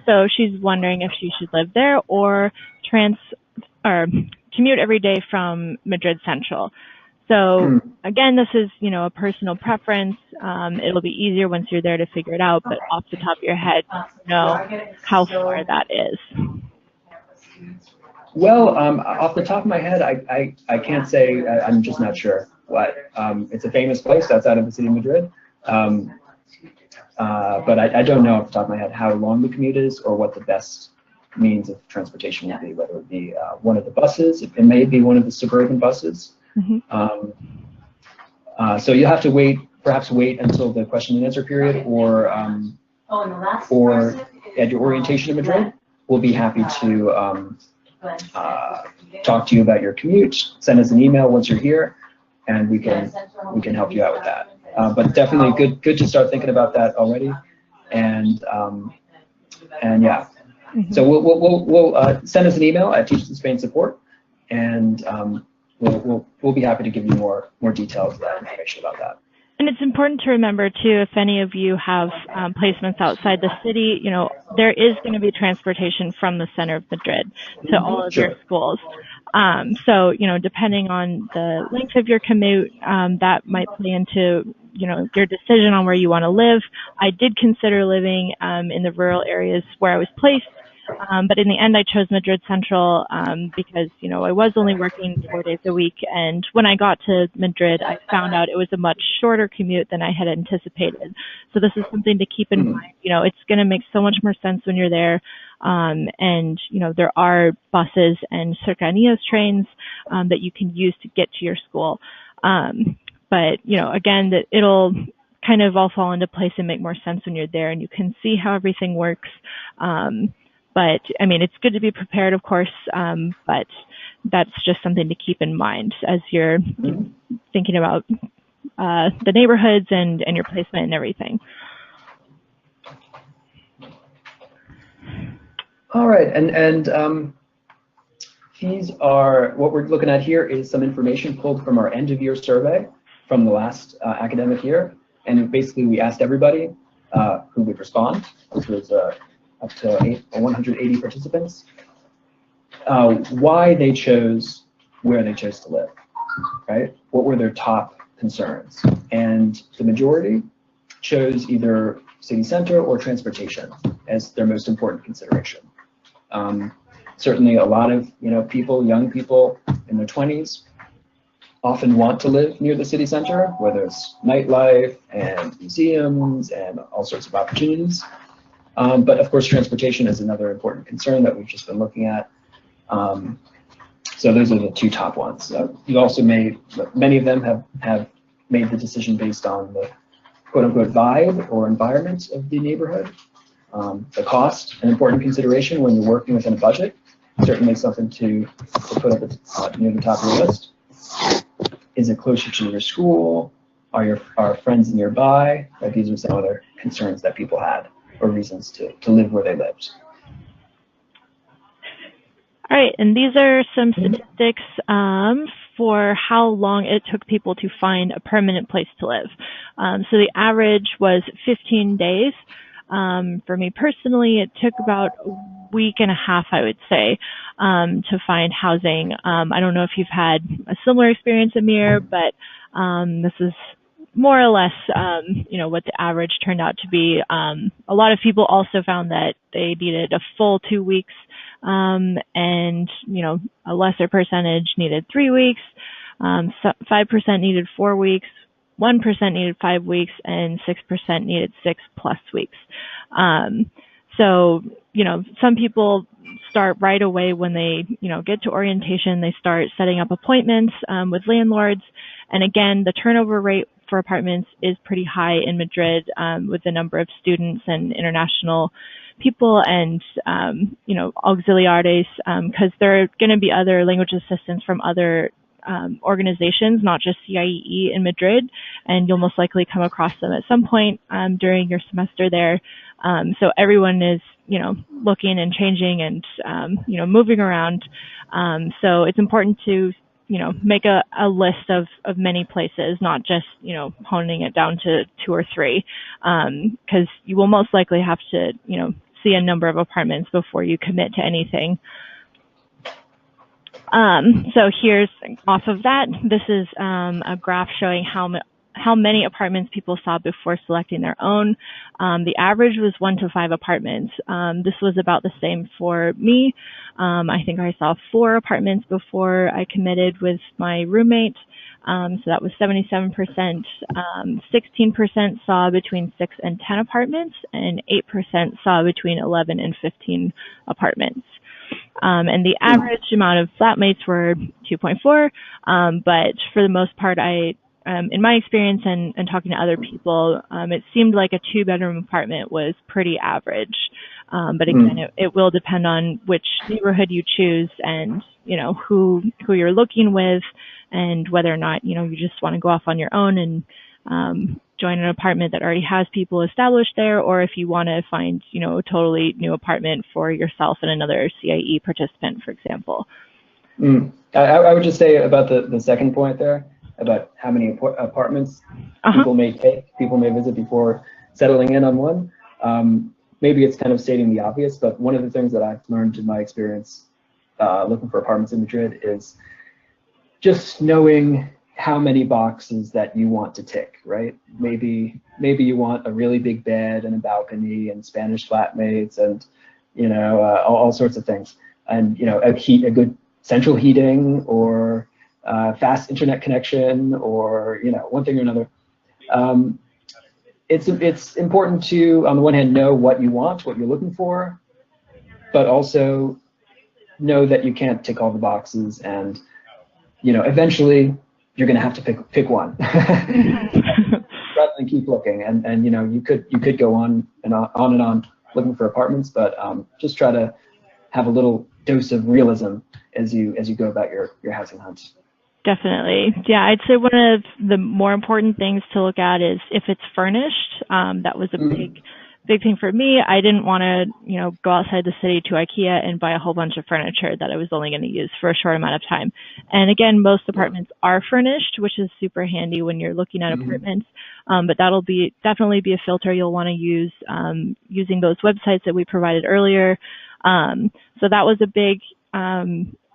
So she's wondering if she should live there or commute every day from Madrid Central. So again, this is, a personal preference. It'll be easier once you're there to figure it out, but off the top of your head, know how far that is. Well, off the top of my head, I can't say. I'm just not sure. It's a famous place outside of the city of Madrid, but I don't know off the top of my head how long the commute is or what the best means of transportation would be. Whether it be one of the buses, it may be one of the suburban buses. Mm-hmm. So you'll have to perhaps wait until the question and answer period, or at your orientation in Madrid. We'll be happy to talk to you about your commute. Send us an email once you're here, and we can help you out with that. But definitely good to start thinking about that already, and yeah. Mm-hmm. So we'll send us an email at Teach in Spain Support, and we'll be happy to give you more details information about that. And it's important to remember, too, if any of you have placements outside the city, there is going to be transportation from the center of Madrid to all of your schools. So, depending on the length of your commute, that might play into, your decision on where you want to live. I did consider living in the rural areas where I was placed. But in the end, I chose Madrid Central because, I was only working 4 days a week. And when I got to Madrid, I found out it was a much shorter commute than I had anticipated. So this is something to keep in mind. It's going to make so much more sense when you're there. And, there are buses and cercanías trains that you can use to get to your school. But, again, that it'll kind of all fall into place and make more sense when you're there and you can see how everything works. But, it's good to be prepared, of course, but that's just something to keep in mind as you're thinking about the neighborhoods and your placement and everything. All right, and these are, what we're looking at here is some information pulled from our end-of-year survey from the last academic year. And basically, we asked everybody who would respond, which was up to 180 participants, why they chose where they chose to live, right? What were their top concerns? And the majority chose either city center or transportation as their most important consideration. Certainly a lot of people, young people in their 20s, often want to live near the city center, where there's nightlife and museums and all sorts of opportunities. But of course, transportation is another important concern that we've just been looking at. So those are the two top ones. You also many of them have made the decision based on the quote-unquote vibe or environment of the neighborhood. The cost, an important consideration when you're working within a budget, certainly something to put up near the top of your list. Is it closer to your school? Are friends nearby? These are some other concerns that people had, or reasons to live where they lived. All right, and these are some statistics for how long it took people to find a permanent place to live. So the average was 15 days. For me personally, it took about a week and a half, I would say, to find housing. I don't know if you've had a similar experience, Amir, but this is more or less, what the average turned out to be. A lot of people also found that they needed a full 2 weeks, and, a lesser percentage needed 3 weeks, 5% needed 4 weeks, 1% needed 5 weeks, and 6% needed 6+ weeks. So, some people start right away when they, get to orientation. They start setting up appointments with landlords. And again, the turnover rate for apartments is pretty high in Madrid, with the number of students and international people and, auxiliares, because there are going to be other language assistants from other organizations, not just CIEE in Madrid, and you'll most likely come across them at some point during your semester there. So everyone is, looking and changing and, moving around. So it's important to, make a list of many places, not just, honing it down to 2 or 3, because you will most likely have to, see a number of apartments before you commit to anything. So here's off of that. This is a graph showing how many apartments people saw before selecting their own. The average was 1 to 5 apartments. This was about the same for me. I think I saw 4 apartments before I committed with my roommate. So that was 77%. 16% saw between 6 and 10 apartments, and 8% saw between 11 and 15 apartments. And the average amount of flatmates were 2.4. But for the most part, in my experience and talking to other people, it seemed like a 2-bedroom apartment was pretty average. But again, it will depend on which neighborhood you choose and, who you're looking with, and whether or not, you just want to go off on your own and join an apartment that already has people established there, or if you want to find, a totally new apartment for yourself and another CIE participant, for example. I would just say about the second point there, about how many apartments people may visit before settling in on one. Maybe it's kind of stating the obvious, but one of the things that I've learned in my experience looking for apartments in Madrid is just knowing how many boxes that you want to tick, right? Maybe you want a really big bed and a balcony and Spanish flatmates and all sorts of things, and a good central heating or fast internet connection, or one thing or another. It's important to, on the one hand, know what you want, what you're looking for, but also know that you can't tick all the boxes, and eventually you're going to have to pick one rather than keep looking. And you could go on and on looking for apartments, but just try to have a little dose of realism as you go about your housing hunt. Definitely. Yeah, I'd say one of the more important things to look at is if it's furnished. That was a big thing for me. I didn't want to, go outside the city to IKEA and buy a whole bunch of furniture that I was only going to use for a short amount of time. And again, most apartments are furnished, which is super handy when you're looking at apartments. But that'll definitely be a filter you'll want to use, using those websites that we provided earlier. So that was a big,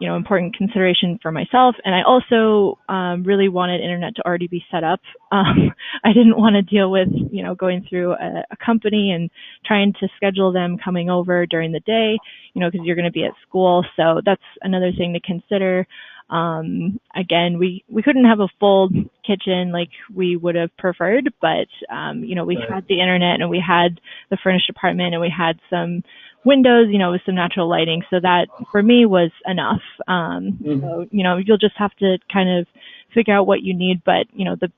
important consideration for myself. And I also really wanted internet to already be set up. I didn't want to deal with, going through a company and trying to schedule them coming over during the day, because you're going to be at school. So that's another thing to consider. Again, we couldn't have a full kitchen like we would have preferred, but, we had the internet and we had the furnished apartment and we had some windows, with some natural lighting. So that for me was enough. So, you'll just have to kind of figure out what you need, but, the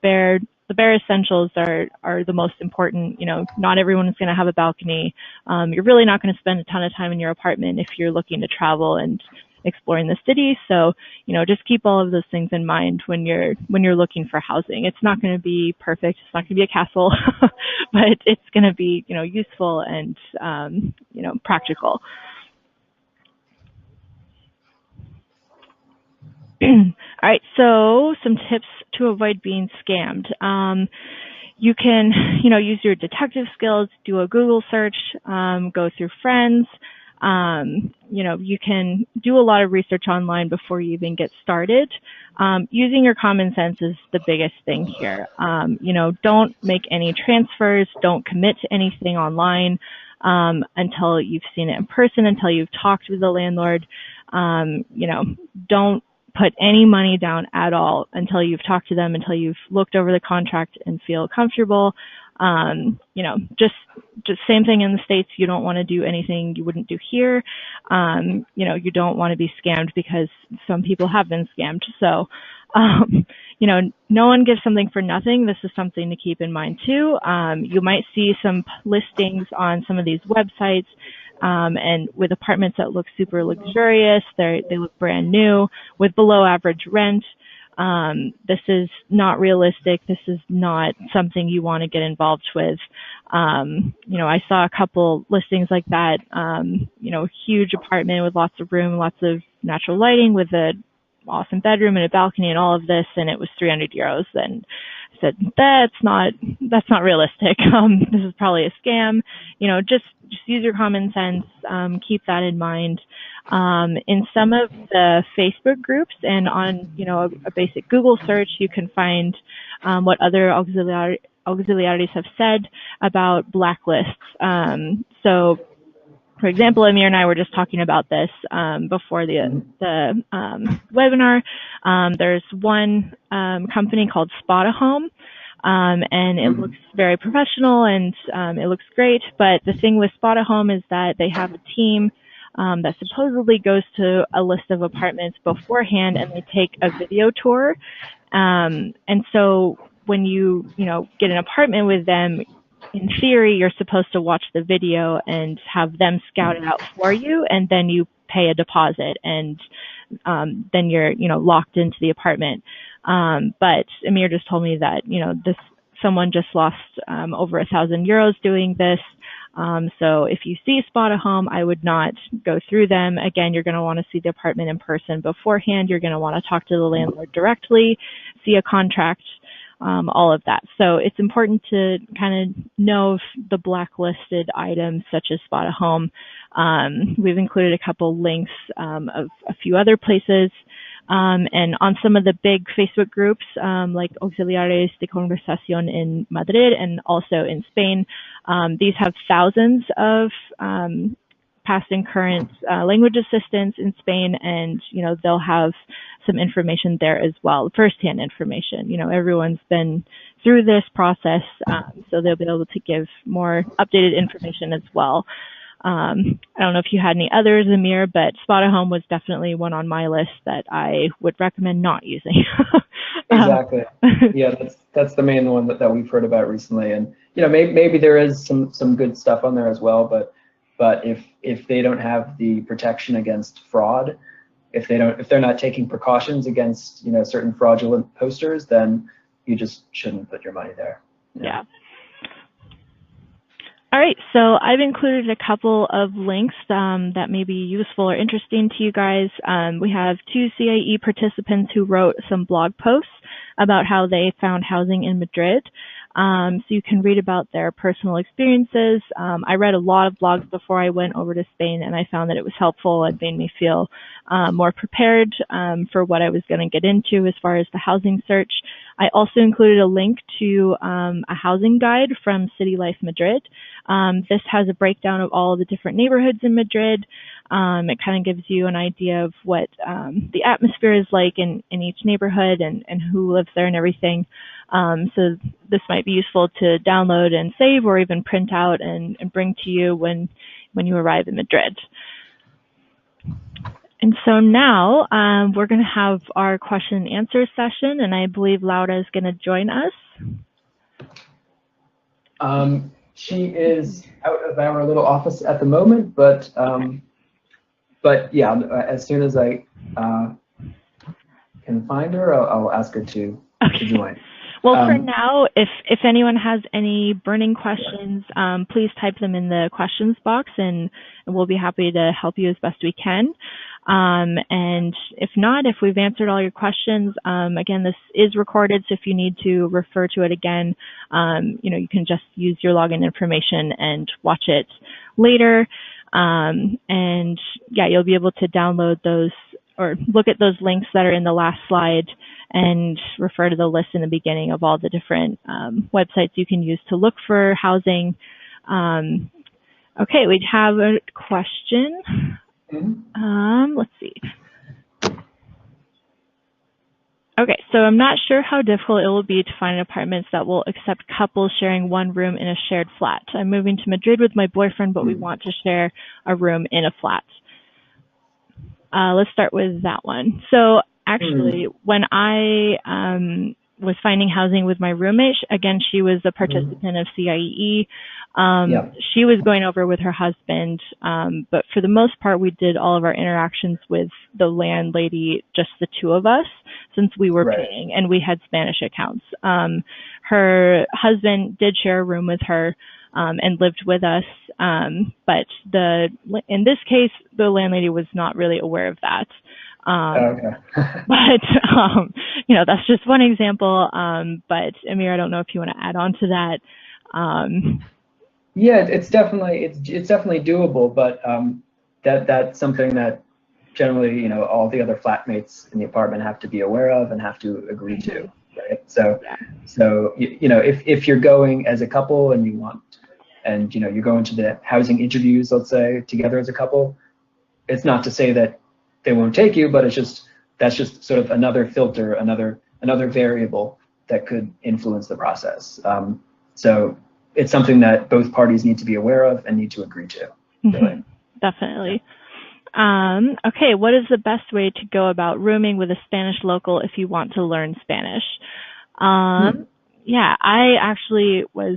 bare essentials are the most important. Not everyone is going to have a balcony. You're really not going to spend a ton of time in your apartment if you're looking to travel and exploring the city. So, just keep all of those things in mind when you're looking for housing. It's not going to be perfect. It's not going to be a castle, but it's going to be, useful and, practical. All right. So some tips to avoid being scammed. You can, use your detective skills, do a Google search, go through friends. You can do a lot of research online before you even get started. Using your common sense is the biggest thing here. Don't make any transfers, don't commit to anything online until you've seen it in person, until you've talked with the landlord. Don't put any money down at all until you've talked to them, until you've looked over the contract and feel comfortable. Just same thing in the States. You don't want to do anything you wouldn't do here. You don't want to be scammed because some people have been scammed. So, no one gives something for nothing. This is something to keep in mind too. You might see some listings on some of these websites, and with apartments that look super luxurious. They look brand new with below average rent. This is not realistic. This is not something you want to get involved with. I saw a couple listings like that, huge apartment with lots of room, lots of natural lighting with a awesome bedroom and a balcony and all of this, and it was 300 euros. And I said, that's not realistic. This is probably a scam. Just use your common sense. Keep that in mind. In some of the Facebook groups and on, a basic Google search, you can find what other auxiliaries have said about blacklists. So, for example, Amir and I were just talking about this before the webinar. There's one company called Spot a Home. And it looks very professional and it looks great. But the thing with Spot a Home is that they have a team that supposedly goes to a list of apartments beforehand and they take a video tour. And so when you get an apartment with them, in theory, you're supposed to watch the video and have them scout it out for you, and then you pay a deposit, and then you're locked into the apartment. But Amir just told me that someone just lost over 1,000 euros doing this. So if you see Spot a Home, I would not go through them. Again, you're going to want to see the apartment in person beforehand. You're going to want to talk to the landlord directly, see a contract, all of that. So it's important to kind of know the blacklisted items such as Spot a Home. We've included a couple links of a few other places. And on some of the big Facebook groups, like Auxiliares de Conversación in Madrid and also in Spain, these have thousands of past and current language assistants in Spain, and they'll have some information there as well, firsthand information. Everyone's been through this process, so they'll be able to give more updated information as well. I don't know if you had any others, Amir, but Spot a Home was definitely one on my list that I would recommend not using. Exactly. Yeah, that's the main one that we've heard about recently. And maybe there is some good stuff on there as well, but if they don't have the protection against fraud, if they're not taking precautions against certain fraudulent posters, then you just shouldn't put your money there. Yeah. All right, so I've included a couple of links that may be useful or interesting to you guys. We have 2 CIEE participants who wrote some blog posts about how they found housing in Madrid. So you can read about their personal experiences. I read a lot of blogs before I went over to Spain, and I found that it was helpful. It made me feel more prepared for what I was going to get into as far as the housing search. I also included a link to a housing guide from City Life Madrid. This has a breakdown of all the different neighborhoods in Madrid. It kind of gives you an idea of what the atmosphere is like in each neighborhood and who lives there and everything. So this might be useful to download and save or even print out and bring to you when you arrive in Madrid. And so now we're going to have our question and answer session, and I believe Laura is going to join us. She is out of our little office at the moment, but yeah, as soon as I can find her, I'll ask her to join. Well, for now, if anyone has any burning questions, please type them in the questions box, and we'll be happy to help you as best we can. And if not, if we've answered all your questions, again, this is recorded, so if you need to refer to it again, you can just use your login information and watch it later. And yeah, you'll be able to download those or look at those links that are in the last slide and refer to the list in the beginning of all the different websites you can use to look for housing. Okay, we have a question. Let's see. Okay, so I'm not sure how difficult it will be to find apartments that will accept couples sharing one room in a shared flat. I'm moving to Madrid with my boyfriend, but we want to share a room in a flat. Let's start with that one. So actually, when I was finding housing with my roommate, again, she was a participant of CIEE. She was going over with her husband, but for the most part, we did all of our interactions with the landlady, just the two of us, since we were paying, and we had Spanish accounts. Her husband did share a room with her and lived with us, but in this case, the landlady was not really aware of that. But that's just one example. But Amir, I don't know if you want to add on to that. Yeah, it's definitely doable, but that's something that generally all the other flatmates in the apartment have to be aware of and have to agree to, right? So if you're going as a couple and you're going to the housing interviews, let's say, together as a couple, it's not to say that they won't take you, but that's just sort of another filter, another variable that could influence the process. So it's something that both parties need to be aware of and need to agree to. Really. Definitely. Okay, what is the best way to go about rooming with a Spanish local if you want to learn Spanish? Yeah, I actually was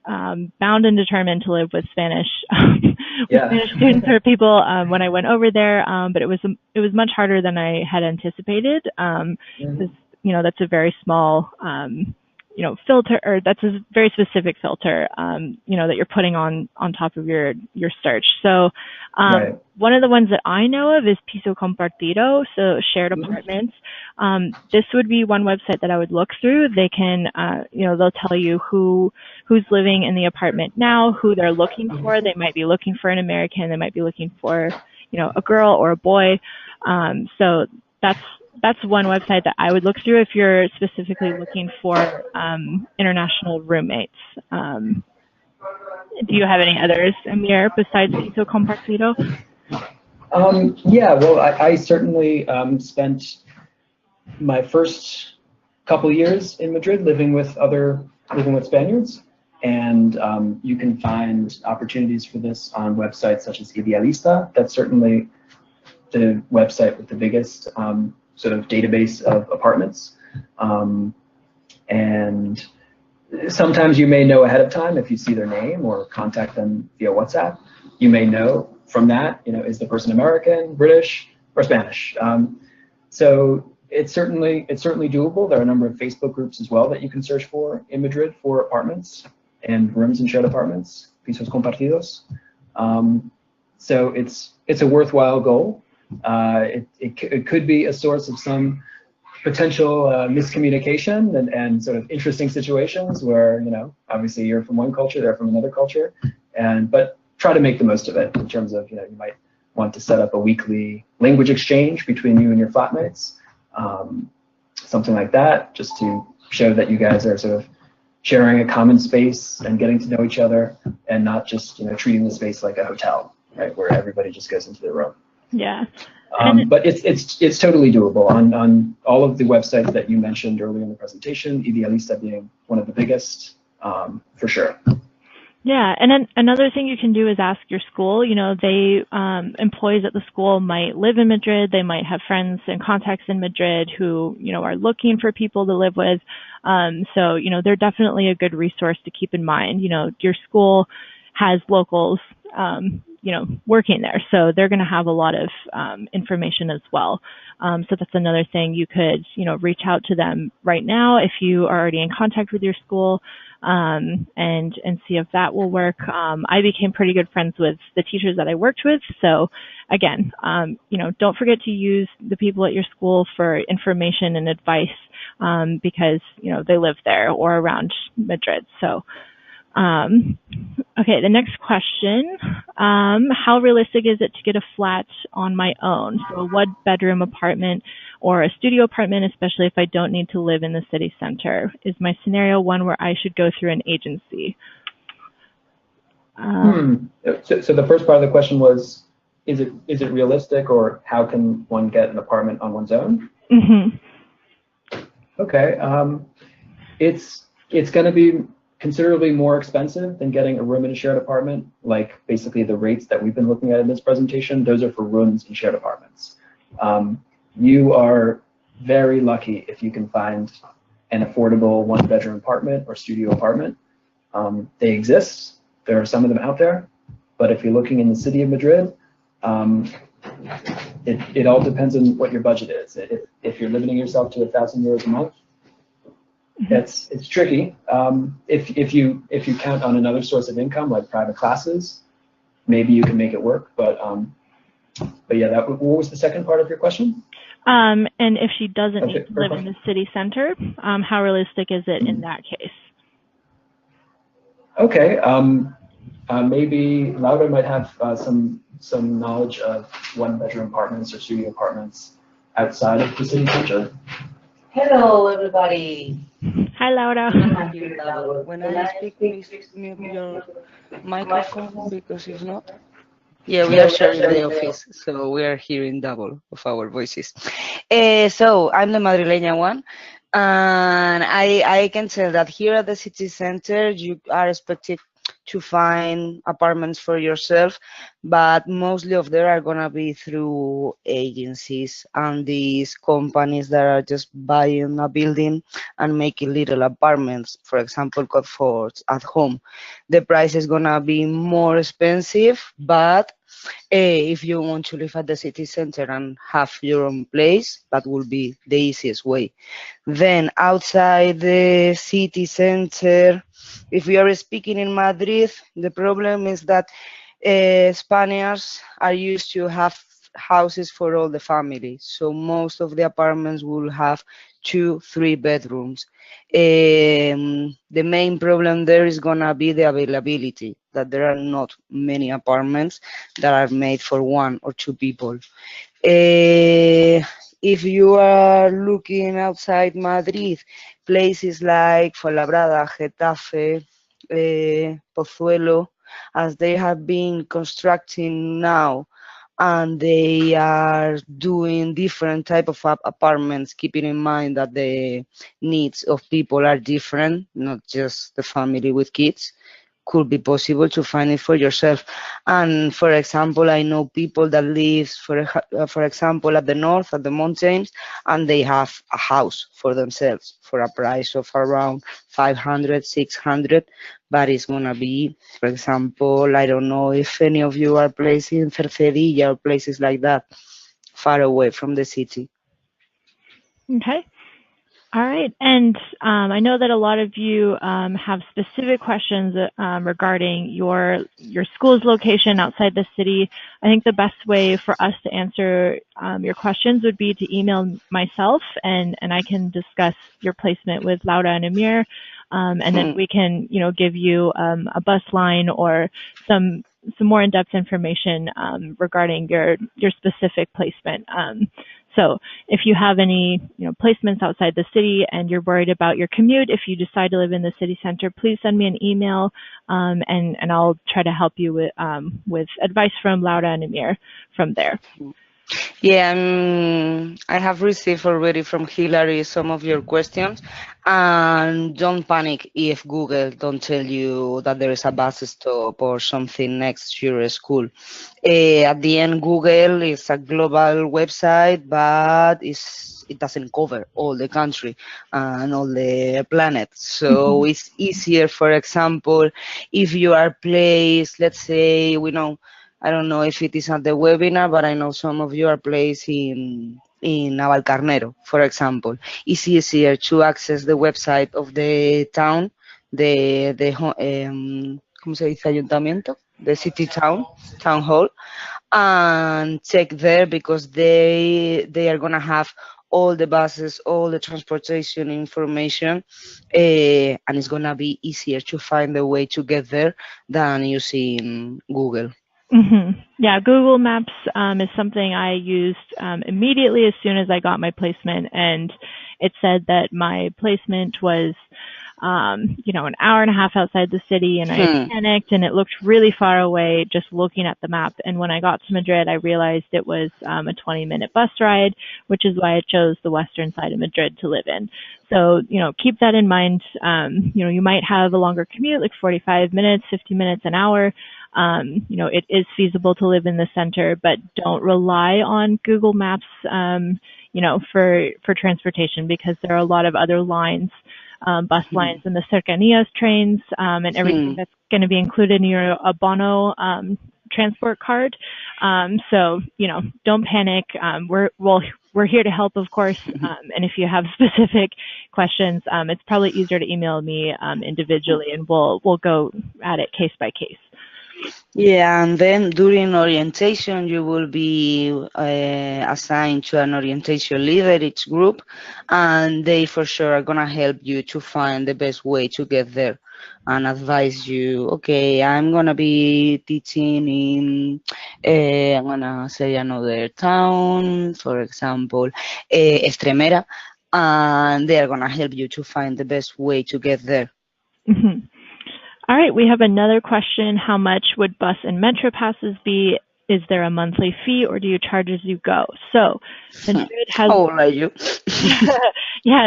bound and determined to live with Spanish Spanish students or people when I went over there, but it was much harder than I had anticipated because that's a very small filter, or that's a very specific filter that you're putting on top of your search. So one of the ones that I know of is piso compartido, so shared apartments. This would be one website that I would look through. They can they'll tell you who's living in the apartment now, who they're looking for. They might be looking for an American, they might be looking for a girl or a boy. So that's one website that I would look through if you're specifically looking for international roommates. Do you have any others, Amir, besides piso compartido? Yeah, well, I certainly spent my first couple years in Madrid living with Spaniards, and you can find opportunities for this on websites such as Idealista. That's certainly the website with the biggest sort of database of apartments. And sometimes you may know ahead of time if you see their name or contact them via WhatsApp. You may know from that, is the person American, British, or Spanish? So it's certainly doable. There are a number of Facebook groups as well that you can search for in Madrid for apartments and rooms in shared apartments, pisos compartidos. So it's a worthwhile goal. It could be a source of some potential miscommunication and sort of interesting situations where, obviously you're from one culture, they're from another culture, but try to make the most of it in terms of, you might want to set up a weekly language exchange between you and your flatmates, something like that, just to show that you guys are sort of sharing a common space and getting to know each other, and not just, treating the space like a hotel, right, where everybody just goes into their room. Yeah. But it's totally doable on all of the websites that you mentioned earlier in the presentation, Idealista being one of the biggest, for sure. Yeah, and then another thing you can do is ask your school. They employees at the school might live in Madrid. They might have friends and contacts in Madrid who are looking for people to live with. So they're definitely a good resource to keep in mind. Your school has locals working there, so they're going to have a lot of information as well. So that's another thing. You could reach out to them right now if you are already in contact with your school. And see if that will work. I became pretty good friends with the teachers that I worked with. So again, don't forget to use the people at your school for information and advice, because, they live there or around Madrid. So, okay, the next question, how realistic is it to get a flat on my own? So a one-bedroom apartment or a studio apartment, especially if I don't need to live in the city center? Is my scenario one where I should go through an agency? So the first part of the question was, is it realistic, or how can one get an apartment on one's own? Mm-hmm. Okay, it's going to be considerably more expensive than getting a room in a shared apartment. Like basically the rates that we've been looking at in this presentation, those are for rooms in shared apartments. You are very lucky if you can find an affordable one-bedroom apartment or studio apartment. They exist. There are some of them out there. But if you're looking in the city of Madrid, it all depends on what your budget is. If you're limiting yourself to 1,000 euros a month, it's tricky. If you count on another source of income like private classes, maybe you can make it work. But yeah, what was the second part of your question? And if she doesn't need to live in the city center, how realistic is it in that case? Okay, maybe Laura might have some knowledge of one-bedroom apartments or studio apartments outside of the city center. Hello, everybody. Hi, Laura. When I speak, please mute your microphone, because if not, yeah, we are sharing the office, so we are hearing double of our voices. So I'm the Madrileña one, and I can tell that here at the city center, you are expected to find apartments for yourself, but mostly of them are gonna be through agencies and these companies that are just buying a building and making little apartments, for example, comforts at home. The price is gonna be more expensive, but if you want to live at the city center and have your own place, that will be the easiest way. Then outside the city center, if we are speaking in Madrid, the problem is that Spaniards are used to have houses for all the family. So most of the apartments will have 2-3 bedrooms. The main problem there is gonna be the availability, that there are not many apartments that are made for 1 or 2 people. If you are looking outside Madrid, places like Fuenlabrada, Getafe, Pozuelo, as they have been constructing now, and they are doing different type of apartments, keeping in mind that the needs of people are different, not just the family with kids. Could be possible to find it for yourself. And for example, I know people that live, for example, at the north, at the mountains, and they have a house for themselves for a price of around 500, 600, but it's gonna be, for example, I don't know if any of you are placed in Cercedilla or places like that, far away from the city. Okay. All right, and I know that a lot of you have specific questions regarding your school's location outside the city. I think the best way for us to answer your questions would be to email myself, and I can discuss your placement with Laura and Amir, and then we can give you a bus line or some more in-depth information regarding your specific placement. So if you have any placements outside the city and you're worried about your commute, if you decide to live in the city center, please send me an email and I'll try to help you with advice from Laura and Amir from there. Yeah, I have received already from Hillary some of your questions, and don't panic if Google don't tell you that there is a bus stop or something next to your school. At the end, Google is a global website, but it doesn't cover all the country and all the planet. So it's easier, for example, if you are placed, let's say, I don't know if it is at the webinar, but I know some of you are placed in Navalcarnero, for example. It's easier to access the website of the town, ¿cómo se dice ayuntamiento? The city town hall, and check there because they are gonna have all the buses, all the transportation information, and it's gonna be easier to find the way to get there than using Google. Yeah, Google Maps is something I used immediately as soon as I got my placement, and it said that my placement was, an hour and a half outside the city, and I panicked, and it looked really far away just looking at the map. And when I got to Madrid, I realized it was a 20-minute bus ride, which is why I chose the western side of Madrid to live in. So, keep that in mind. You might have a longer commute, like 45 minutes, 50 minutes, an hour. It is feasible to live in the center, but don't rely on Google Maps, for transportation, because there are a lot of other lines, bus lines and the cercanías trains, and everything that's going to be included in your abono transport card. So, don't panic. We're here to help, of course. And if you have specific questions, it's probably easier to email me individually, and we'll go at it case by case. Yeah, and then during orientation, you will be assigned to an orientation leader, each group, and they for sure are going to help you to find the best way to get there and advise you, okay, I'm going to be teaching in, I'm going to say another town, for example, Extremera, and they are going to help you to find the best way to get there. All right, we have another question. How much would bus and metro passes be? Is there a monthly fee, or do you charge as you go? So Madrid has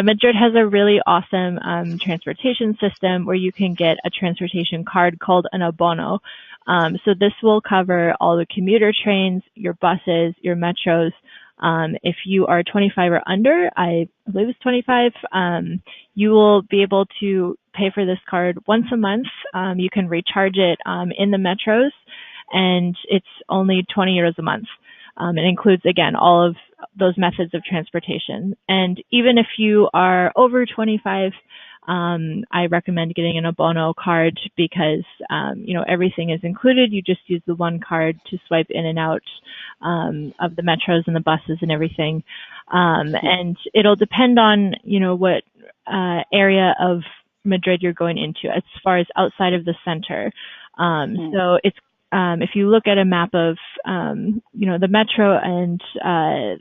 Madrid has a really awesome transportation system where you can get a transportation card called an abono. So this will cover all the commuter trains, your buses, your metros. If you are 25 or under, I believe it's 25, you will be able to pay for this card once a month. You can recharge it in the metros, and it's only 20 euros a month. It includes, again, all of those methods of transportation. And even if you are over 25, I recommend getting an abono card because, everything is included. You just use the one card to swipe in and out of the metros and the buses and everything. And it'll depend on, what area of Madrid you're going into as far as outside of the center. So it's if you look at a map of, the metro and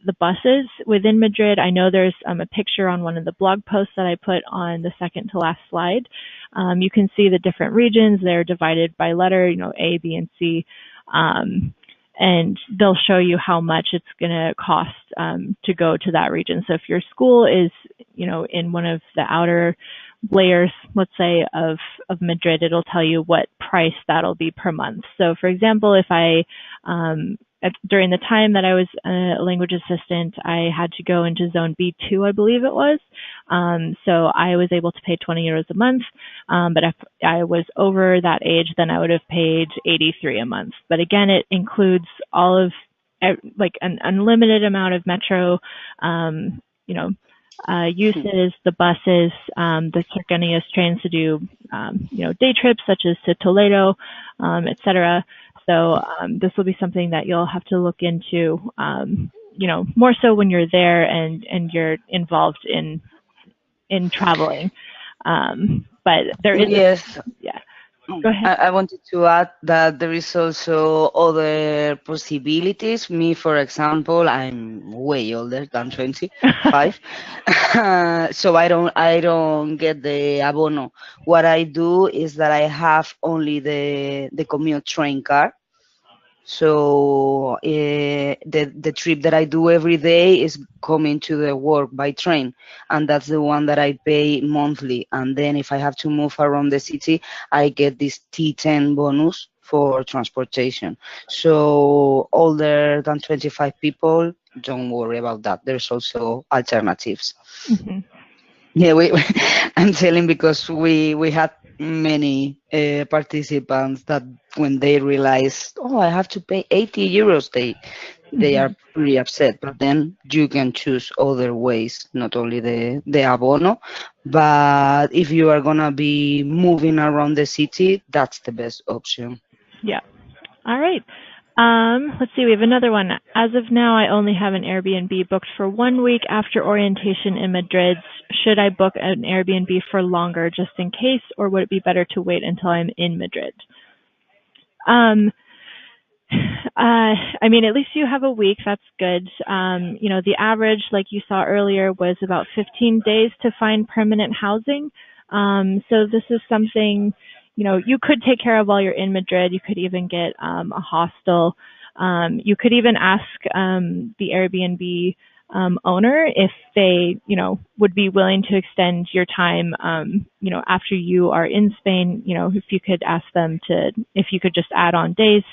the buses within Madrid, I know there's a picture on one of the blog posts that I put on the second to last slide. You can see the different regions. They're divided by letter, A, B, and C. And they'll show you how much it's going to cost to go to that region. So if your school is, in one of the outer layers, let's say, of Madrid, it'll tell you what price that'll be per month. So for example, if I, during the time that I was a language assistant, I had to go into zone B2, I believe it was. So I was able to pay 20 euros a month. But if I was over that age, then I would have paid 83 a month. But again, it includes all of, like, an unlimited amount of metro, uses, the buses, the Cercanías trains to do, day trips such as to Toledo, etc. So this will be something that you'll have to look into, more so when you're there and you're involved in traveling. But there is, Yes. yeah. Go ahead. I wanted to add that there is also other possibilities. Me, for example, I'm way older than 25, so I don't get the abono. What I do is that I have only the commute train card. So the trip that I do every day is coming to the work by train, and that's the one that I pay monthly. And then if I have to move around the city, I get this T10 bonus for transportation. So older than 25 people, don't worry about that. There's also alternatives. Mm-hmm. Yeah, I'm telling because we had many participants that when they realize, oh, I have to pay 80 euros, they are pretty upset. But then you can choose other ways, not only the abono, but if you are gonna be moving around the city, that's the best option. Yeah. All right. Let's see, we have another one. As of now, I only have an Airbnb booked for 1 week after orientation in Madrid. Should I book an Airbnb for longer just in case, or would it be better to wait until I'm in Madrid? I mean, at least you have a week. That's good. The average, like you saw earlier, was about 15 days to find permanent housing. So this is something, you could take care of while you're in Madrid. You could even get a hostel. You could even ask the Airbnb owner if they, would be willing to extend your time, after you are in Spain, if you could ask them if you could just add on days.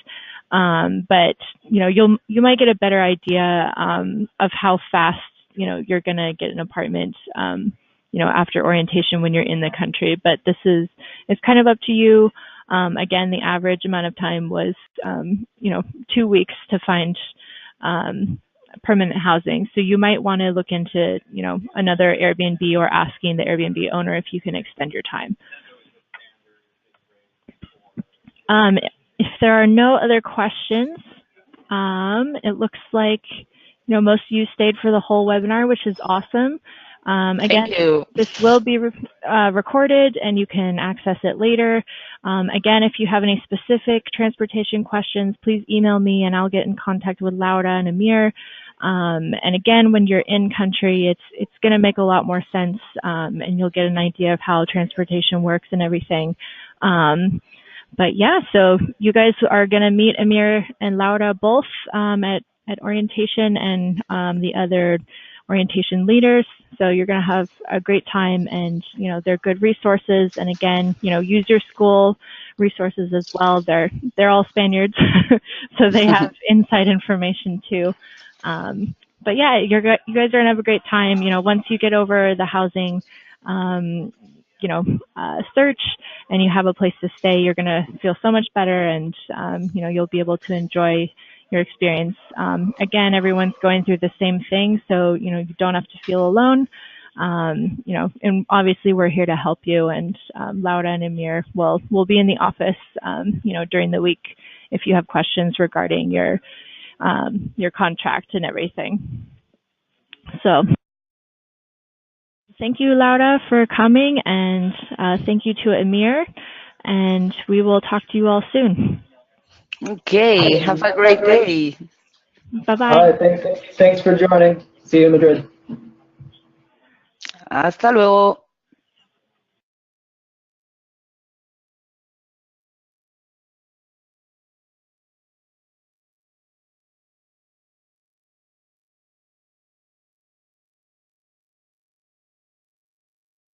But you might get a better idea of how fast you're gonna get an apartment after orientation when you're in the country. But it's kind of up to you. Again, the average amount of time was 2 weeks to find permanent housing. So you might want to look into another Airbnb or asking the Airbnb owner if you can extend your time. If there are no other questions, it looks like most of you stayed for the whole webinar, which is awesome. Again, Thank you. This will be recorded and you can access it later. Again, if you have any specific transportation questions, please email me and I'll get in contact with Laura and Amir. And again, when you're in country, it's going to make a lot more sense, and you'll get an idea of how transportation works and everything. But yeah, so you guys are going to meet Amir and Laura both at orientation and the other orientation leaders. So you're going to have a great time, and they're good resources. And again, use your school resources as well. They're all Spaniards, so they have inside information too. But yeah, you guys are going to have a great time. Once you get over the housing search and you have a place to stay, you're going to feel so much better, and you'll be able to enjoy your experience. Again, everyone's going through the same thing, so you don't have to feel alone. And obviously we're here to help you, and Laura and Amir will be in the office during the week if you have questions regarding your contract and everything. So thank you, Laura, for coming, and thank you to Amir, and we will talk to you all soon. Okay, have a great day. Bye-bye. All right, thanks for joining. See you in Madrid. Hasta luego.